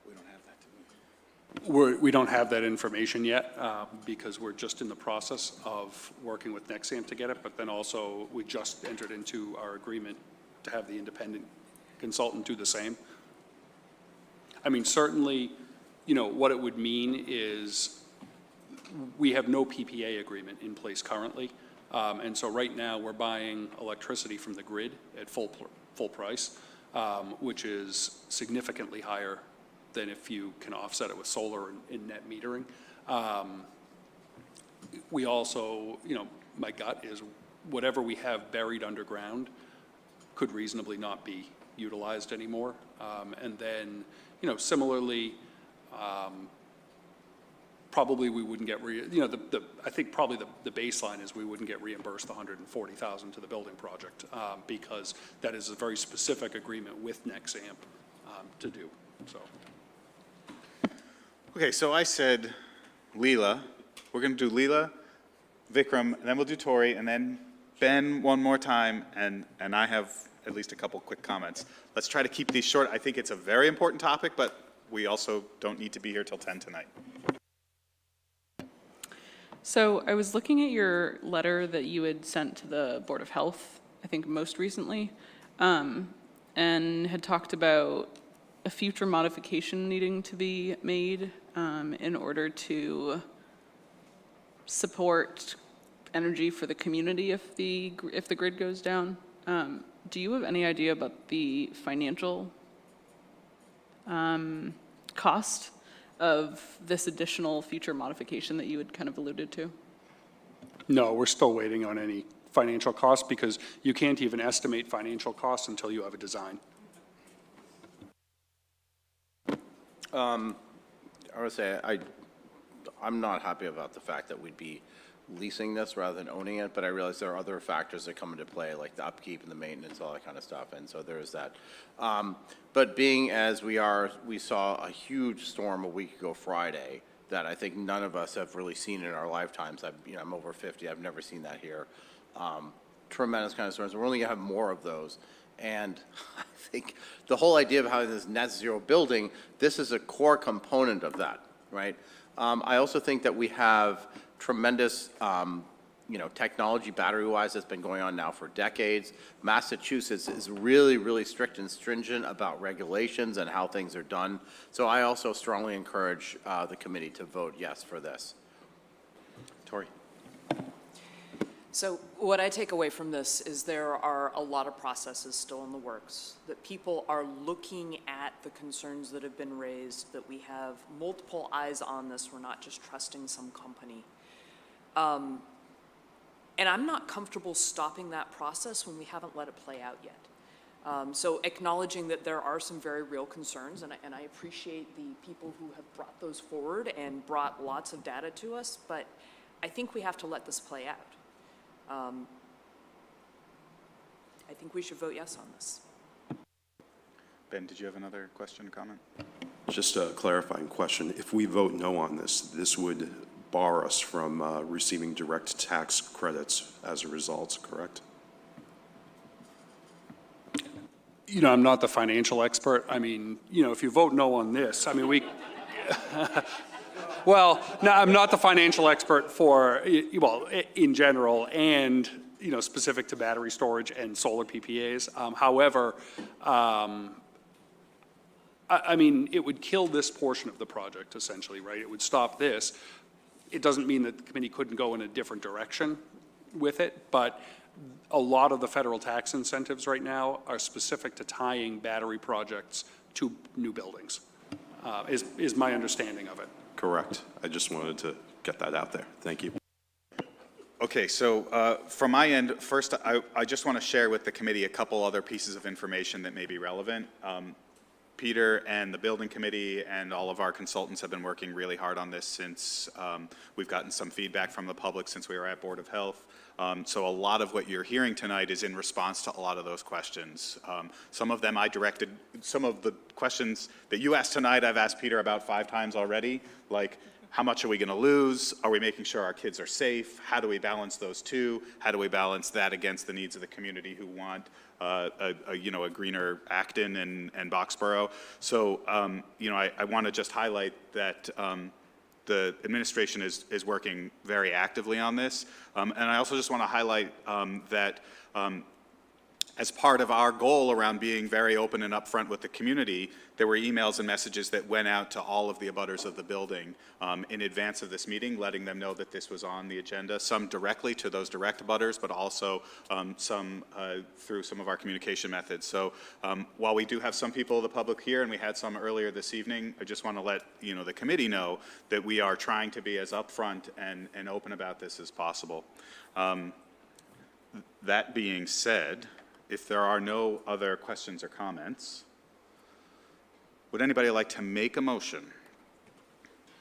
We don't have that, do we? We don't have that information yet because we're just in the process of working with Nexamp to get it, but then also we just entered into our agreement to have the independent consultant do the same. I mean, certainly, what it would mean is we have no PPA agreement in place currently. And so right now we're buying electricity from the grid at full price, which is significantly higher than if you can offset it with solar and net metering. We also, my gut is whatever we have buried underground could reasonably not be utilized anymore. And then, similarly, probably we wouldn't get, I think probably the baseline is we wouldn't get reimbursed the $140,000 to the building project because that is a very specific agreement with Nexamp to do, so. Okay, so I said Leela. We're going to do Leela, Vikram, and then we'll do Tori, and then Ben one more time, and I have at least a couple quick comments. Let's try to keep these short. I think it's a very important topic, but we also don't need to be here till 10 tonight. So I was looking at your letter that you had sent to the Board of Health, I think most recently, and had talked about a future modification needing to be made in order to support energy for the community if the grid goes down. Do you have any idea about the financial cost of this additional future modification that you had kind of alluded to? No, we're still waiting on any financial costs because you can't even estimate financial costs until you have a design. I would say I'm not happy about the fact that we'd be leasing this rather than owning it, but I realize there are other factors that come into play, like the upkeep and the maintenance, all that kind of stuff, and so there is that. But being as we saw a huge storm a week ago Friday that I think none of us have really seen in our lifetimes. I'm over 50. I've never seen that here. Tremendous kind of storms. We're only going to have more of those. And I think the whole idea of having this net zero building, this is a core component of that, right? I also think that we have tremendous, technology battery-wise that's been going on now for decades. Massachusetts is really, really strict and stringent about regulations and how things are done. So I also strongly encourage the committee to vote yes for this. Tori. So what I take away from this is there are a lot of processes still in the works, that people are looking at the concerns that have been raised, that we have multiple eyes on this. We're not just trusting some company. And I'm not comfortable stopping that process when we haven't let it play out yet. So acknowledging that there are some very real concerns, and I appreciate the people who have brought those forward and brought lots of data to us, but I think we have to let this play out. I think we should vote yes on this. Ben, did you have another question or comment? Just a clarifying question. If we vote no on this, this would bar us from receiving direct tax credits as a result, correct? I'm not the financial expert. I mean, if you vote no on this, I mean, well, no, I'm not the financial expert for, in general, and, specific to battery storage and solar PPAs. However, I mean, it would kill this portion of the project, essentially, right? It would stop this. It doesn't mean that the committee couldn't go in a different direction with it, but a lot of the federal tax incentives right now are specific to tying battery projects to new buildings, is my understanding of it. Correct. I just wanted to get that out there. Thank you. Okay, so from my end, first, I just want to share with the committee a couple other pieces of information that may be relevant. Peter and the building committee and all of our consultants have been working really hard on this since we've gotten some feedback from the public since we were at Board of Health. So a lot of what you're hearing tonight is in response to a lot of those questions. Some of them I directed, some of the questions that you asked tonight I've asked Peter about 5 times already, like how much are we going to lose? Are we making sure our kids are safe? How do we balance those two? How do we balance that against the needs of the community who want a greener Acton and Boxborough? So, I want to just highlight that the administration is working very actively on this. And I also just want to highlight that as part of our goal around being very open and upfront with the community, there were emails and messages that went out to all of the abutters of the building in advance of this meeting, letting them know that this was on the agenda, some directly to those direct abutters, but also some through some of our communication methods. So while we do have some people of the public here, and we had some earlier this evening, I just want to let the committee know that we are trying to be as upfront and open about this as possible. That being said, if there are no other questions or comments, would anybody like to make a motion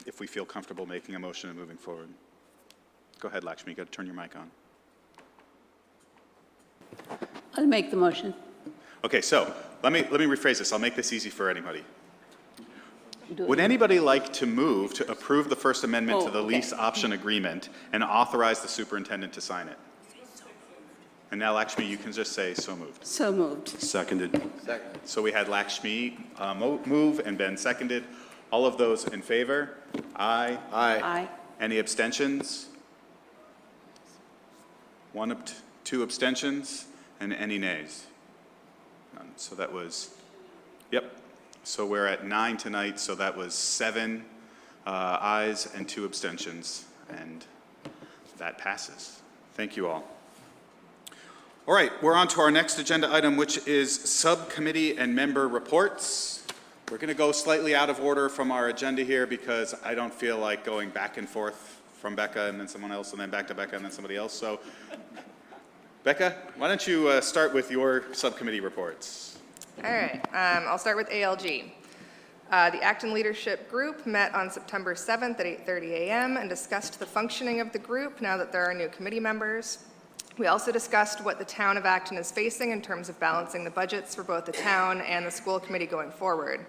if we feel comfortable making a motion and moving forward? Go ahead, Lakshmi, you got to turn your mic on. I'll make the motion. Okay, so let me rephrase this. I'll make this easy for anybody. Would anybody like to move to approve the First Amendment to the lease option agreement and authorize the superintendent to sign it? And now, Lakshmi, you can just say, so moved. So moved. Seconded. Second. So we had Lakshmi move and Ben seconded. All of those in favor? Aye. Aye. Aye. Any abstentions? 2 abstentions, and any nays? None. So that was, yep. So we're at 9 tonight, so that was 7 ayes and 2 abstentions. And That passes. Thank you all. All right, we're on to our next agenda item, which is subcommittee and member reports. We're going to go slightly out of order from our agenda here because I don't feel like going back and forth from Becca and then someone else and then back to Becca and then somebody else. So, Becca, why don't you start with your subcommittee reports? All right, I'll start with ALG. The Acton Leadership Group met on September 7th at 8:30 a.m. and discussed the functioning of the group now that there are new committee members. We also discussed what the town of Acton is facing in terms of balancing the budgets for both the town and the school committee going forward.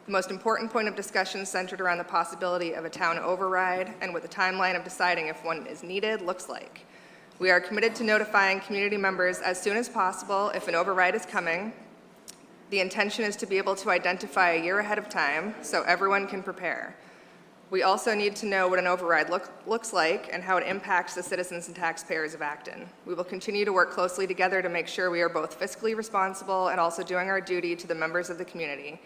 The most important point of discussion centered around the possibility of a town override and what the timeline of deciding if one is needed looks like. We are committed to notifying community members as soon as possible if an override is coming. The intention is to be able to identify a year ahead of time so everyone can prepare. We also need to know what an override looks like and how it impacts the citizens and taxpayers of Acton. We will continue to work closely together to make sure we are both fiscally responsible and also doing our duty to the members of the community.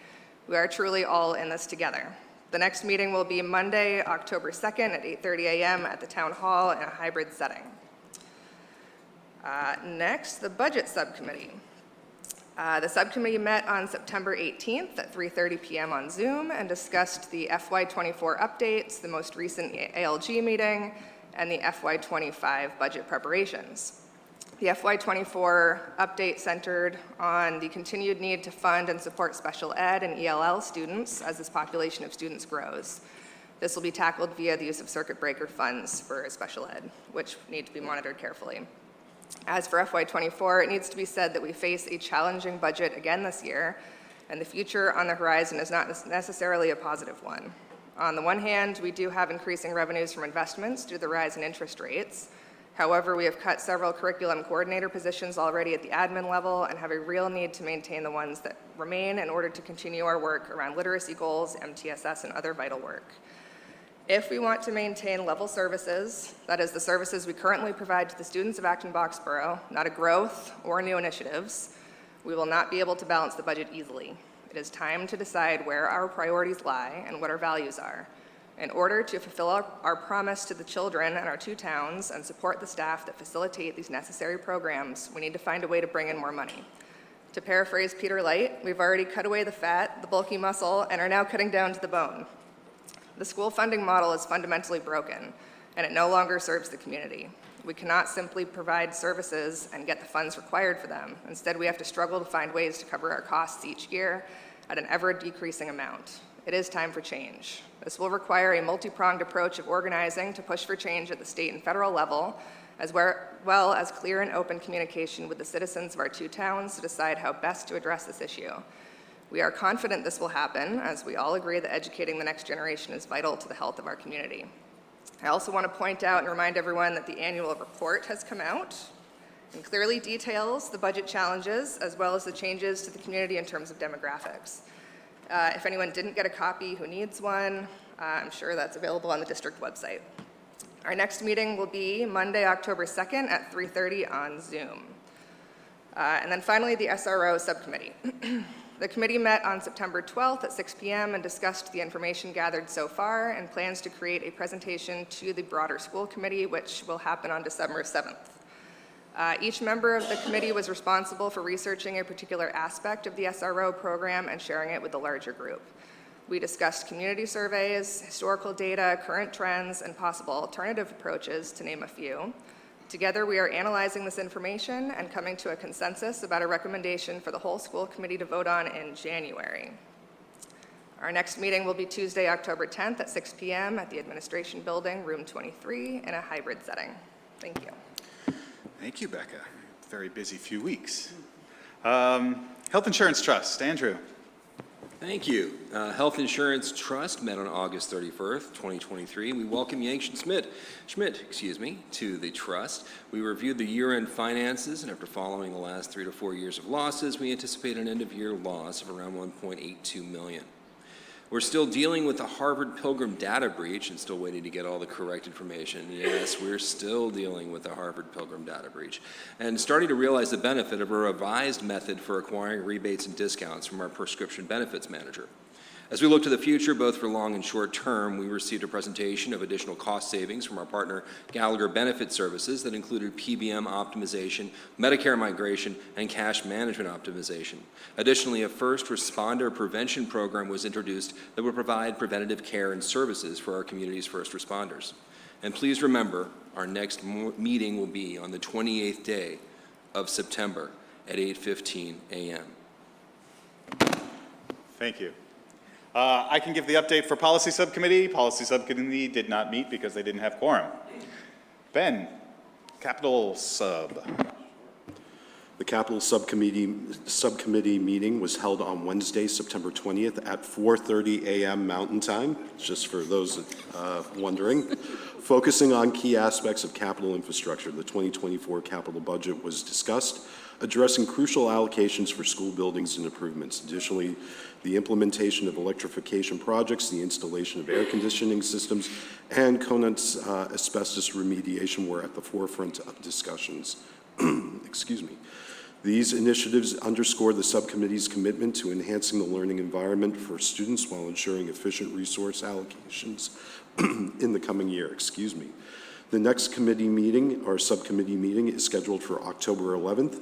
We are truly all in this together. The next meeting will be Monday, October 2nd at 8:30 a.m. at the Town Hall in a hybrid setting. Next, the Budget Subcommittee. The subcommittee met on September 18th at 3:30 p.m. on Zoom and discussed the FY24 updates, the most recent ALG meeting, and the FY25 budget preparations. The FY24 update centered on the continued need to fund and support special ed and ELL students as this population of students grows. This will be tackled via the use of circuit breaker funds for special ed, which need to be monitored carefully. As for FY24, it needs to be said that we face a challenging budget again this year, and the future on the horizon is not necessarily a positive one. On the one hand, we do have increasing revenues from investments due to the rise in interest rates. However, we have cut several curriculum coordinator positions already at the admin level and have a real need to maintain the ones that remain in order to continue our work around literacy goals, MTSS, and other vital work. If we want to maintain level services, that is the services we currently provide to the students of Acton-Boxborough, not a growth or new initiatives, we will not be able to balance the budget easily. It is time to decide where our priorities lie and what our values are. In order to fulfill our promise to the children in our two towns and support the staff that facilitate these necessary programs, we need to find a way to bring in more money. To paraphrase Peter Light, we've already cut away the fat, the bulky muscle, and are now cutting down to the bone. The school funding model is fundamentally broken, and it no longer serves the community. We cannot simply provide services and get the funds required for them. Instead, we have to struggle to find ways to cover our costs each year at an ever-decreasing amount. It is time for change. This will require a multi-pronged approach of organizing to push for change at the state and federal level, as well as clear and open communication with the citizens of our two towns to decide how best to address this issue. We are confident this will happen, as we all agree that educating the next generation is vital to the health of our community. I also want to point out and remind everyone that the annual report has come out and clearly details the budget challenges as well as the changes to the community in terms of demographics. If anyone didn't get a copy who needs one, I'm sure that's available on the district website. Our next meeting will be Monday, October 2nd at 3:30 on Zoom. And then finally, the SRO subcommittee. The committee met on September 12th at 6 p.m. and discussed the information gathered so far and plans to create a presentation to the broader school committee, which will happen on December 7th. Each member of the committee was responsible for researching a particular aspect of the SRO program and sharing it with the larger group. We discussed community surveys, historical data, current trends, and possible alternative approaches, to name a few. Together, we are analyzing this information and coming to a consensus about a recommendation for the whole school committee to vote on in January. Our next meeting will be Tuesday, October 10th at 6 p.m. at the Administration Building, room 23, in a hybrid setting. Thank you. Thank you, Becca. Very busy few weeks. Health Insurance Trust, Andrew. Thank you. Health Insurance Trust met on August 31st, 2023. We welcome Yankton Schmidt, to the trust. We reviewed the year-end finances, and after following the last 3 to 4 years of losses, we anticipate an end-of-year loss of around $1.82 million. We're still dealing with the Harvard Pilgrim data breach and still waiting to get all the correct information. Yes, we're still dealing with the Harvard Pilgrim data breach and starting to realize the benefit of a revised method for acquiring rebates and discounts from our prescription benefits manager. As we look to the future, both for long and short term, we received a presentation of additional cost savings from our partner Gallagher Benefit Services that included PBM optimization, Medicare migration, and cash management optimization. Additionally, a first responder prevention program was introduced that would provide preventative care and services for our community's first responders. And please remember, our next meeting will be on the 28th day of September at 8:15 a.m. Thank you. I can give the update for Policy Subcommittee. Policy Subcommittee did not meet because they didn't have quorum. Ben, Capital Sub. The Capital Subcommittee meeting was held on Wednesday, September 20th at 4:30 a.m. Mountain Time, just for those wondering. Focusing on key aspects of capital infrastructure, the 2024 capital budget was discussed, addressing crucial allocations for school buildings and improvements. Additionally, the implementation of electrification projects, the installation of air conditioning systems, and Conant's asbestos remediation were at the forefront of discussions. Excuse me. These initiatives underscore the subcommittee's commitment to enhancing the learning environment for students while ensuring efficient resource allocations in the coming year. Excuse me. The next committee meeting, or subcommittee meeting, is scheduled for October 11th,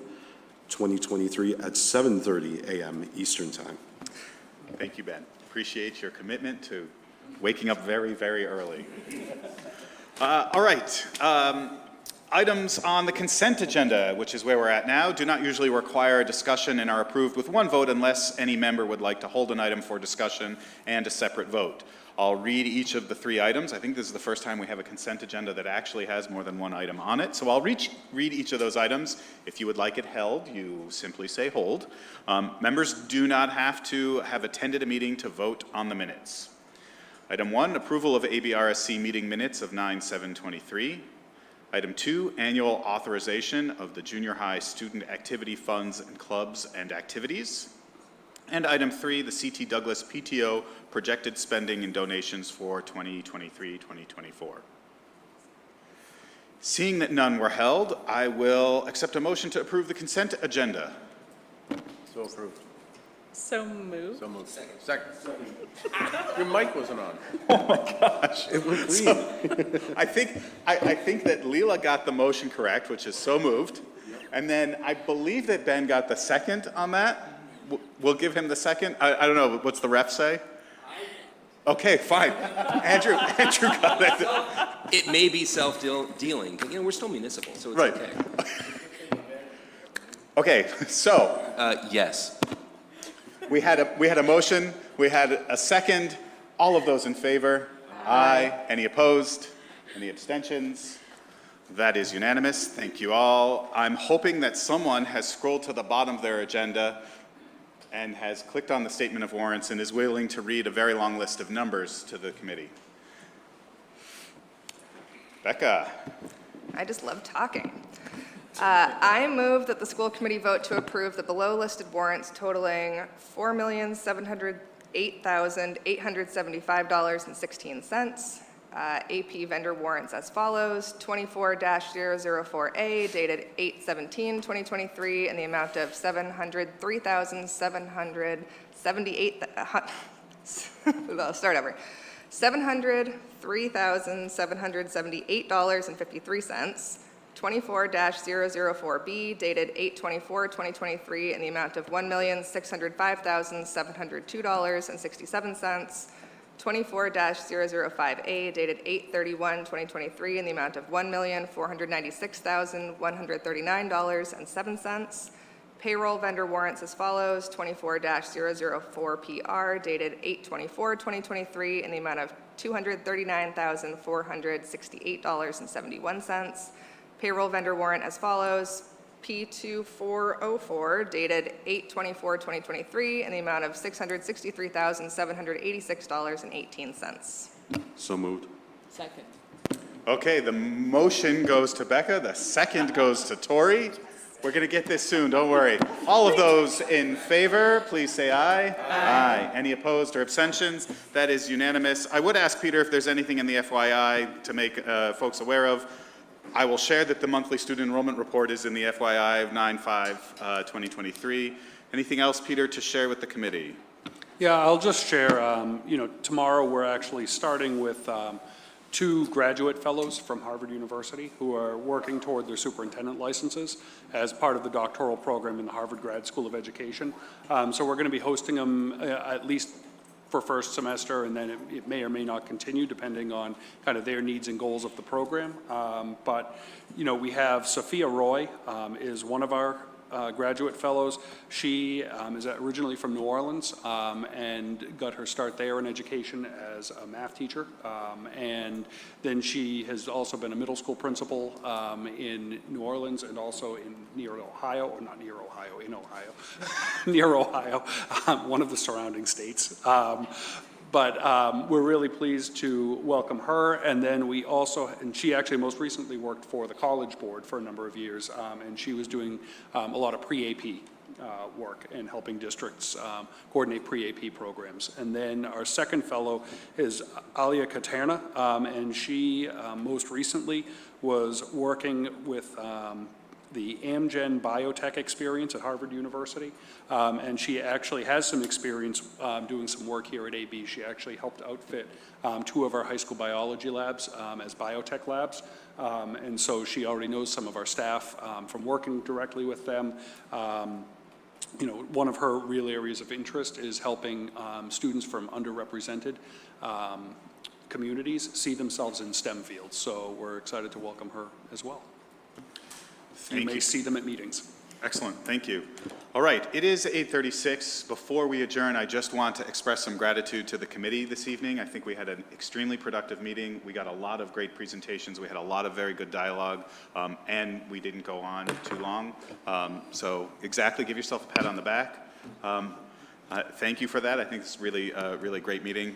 2023 at 7:30 a.m. Eastern Time. Thank you, Ben. Appreciate your commitment to waking up very, very early. All right. Items on the consent agenda, which is where we're at now, do not usually require a discussion and are approved with one vote unless any member would like to hold an item for discussion and a separate vote. I'll read each of the three items. I think this is the first time we have a consent agenda that actually has more than one item on it. So I'll read each of those items. If you would like it held, you simply say hold. Members do not have to have attended a meeting to vote on the minutes. Item 1, approval of ABRSC meeting minutes of 9/7/23. Item 2, annual authorization of the junior high student activity funds and clubs and activities. And item 3, the CT Douglas PTO projected spending and donations for 2023-2024. Seeing that none were held, I will accept a motion to approve the consent agenda. So approved. So moved. So moved. Second. Your mic wasn't on. Oh my gosh. It was clean. I think that Leela got the motion correct, which is so moved. And then I believe that Ben got the second on that. We'll give him the second. I don't know, what's the ref say? Okay, fine. Andrew got it. It may be self-dealing, but we're still municipal, so it's Right. okay. Okay, so Yes. we had a motion, we had a second. All of those in favor? Aye. Any opposed? Any abstentions? That is unanimous. Thank you all. I'm hoping that someone has scrolled to the bottom of their agenda and has clicked on the statement of warrants and is willing to read a very long list of numbers to the committee. Becca. I just love talking. I move that the school committee vote to approve the below-listed warrants totaling $4,708,875.16. AP vendor warrants as follows: 24-004A dated 8/17/2023 in the amount of $703,778. I'll start over. $703,778.53. 24-004B dated 8/24/2023 in the amount of $1,605,702.67. 24-005A dated 8/31/2023 in the amount of $1,496,139.07. Payroll vendor warrants as follows: 24-004PR dated 8/24/2023 in the amount of $239,468.71. Payroll vendor warrant as follows: P2404 dated 8/24/2023 in the amount of $663,786.18. So moved. Second. Okay, the motion goes to Becca, the second goes to Tori. We're going to get this soon, don't worry. All of those in favor, please say aye. Aye. Any opposed or abstentions? That is unanimous. I would ask Peter if there's anything in the FYI to make folks aware of. I will share that the monthly student enrollment report is in the FYI of 9/5/2023. Anything else, Peter, to share with the committee? Yeah, I'll just share, tomorrow we're actually starting with 2 graduate fellows from Harvard University who are working toward their superintendent licenses as part of the doctoral program in the Harvard Grad School of Education. So we're going to be hosting them at least for first semester, and then it may or may not continue depending on kind of their needs and goals of the program. But we have Sophia Roy is one of our graduate fellows. She is originally from New Orleans and got her start there in education as a math teacher. And then she has also been a middle school principal in New Orleans and also near Ohio, or not near Ohio, in Ohio, near Ohio, one of the surrounding states. But we're really pleased to welcome her. And then we also, and she actually most recently worked for the College Board for a number of years, and she was doing a lot of pre-AP work and helping districts coordinate pre-AP programs. And then our second fellow is Alia Katerna, and she most recently was working with the Amgen biotech experience at Harvard University, and she actually has some experience doing some work here at AB. She actually helped outfit 2 of our high school biology labs as biotech labs, and so she already knows some of our staff from working directly with them. One of her real areas of interest is helping students from underrepresented communities see themselves in STEM fields, so we're excited to welcome her as well. You may see them at meetings. Excellent, thank you. All right, it is 8:36. Before we adjourn, I just want to express some gratitude to the committee this evening. I think we had an extremely productive meeting. We got a lot of great presentations. We had a lot of very good dialogue, and we didn't go on too long. So exactly, give yourself a pat on the back. Thank you for that. I think it's really a really great meeting.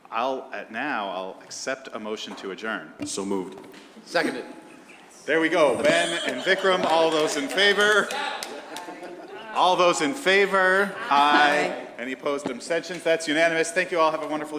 I'll accept a motion to adjourn. So moved. Seconded. There we go. Ben and Vikram, all those in favor? All those in favor? Aye. Any opposed, abstentions? That's unanimous. Thank you all. Have a wonderful evening.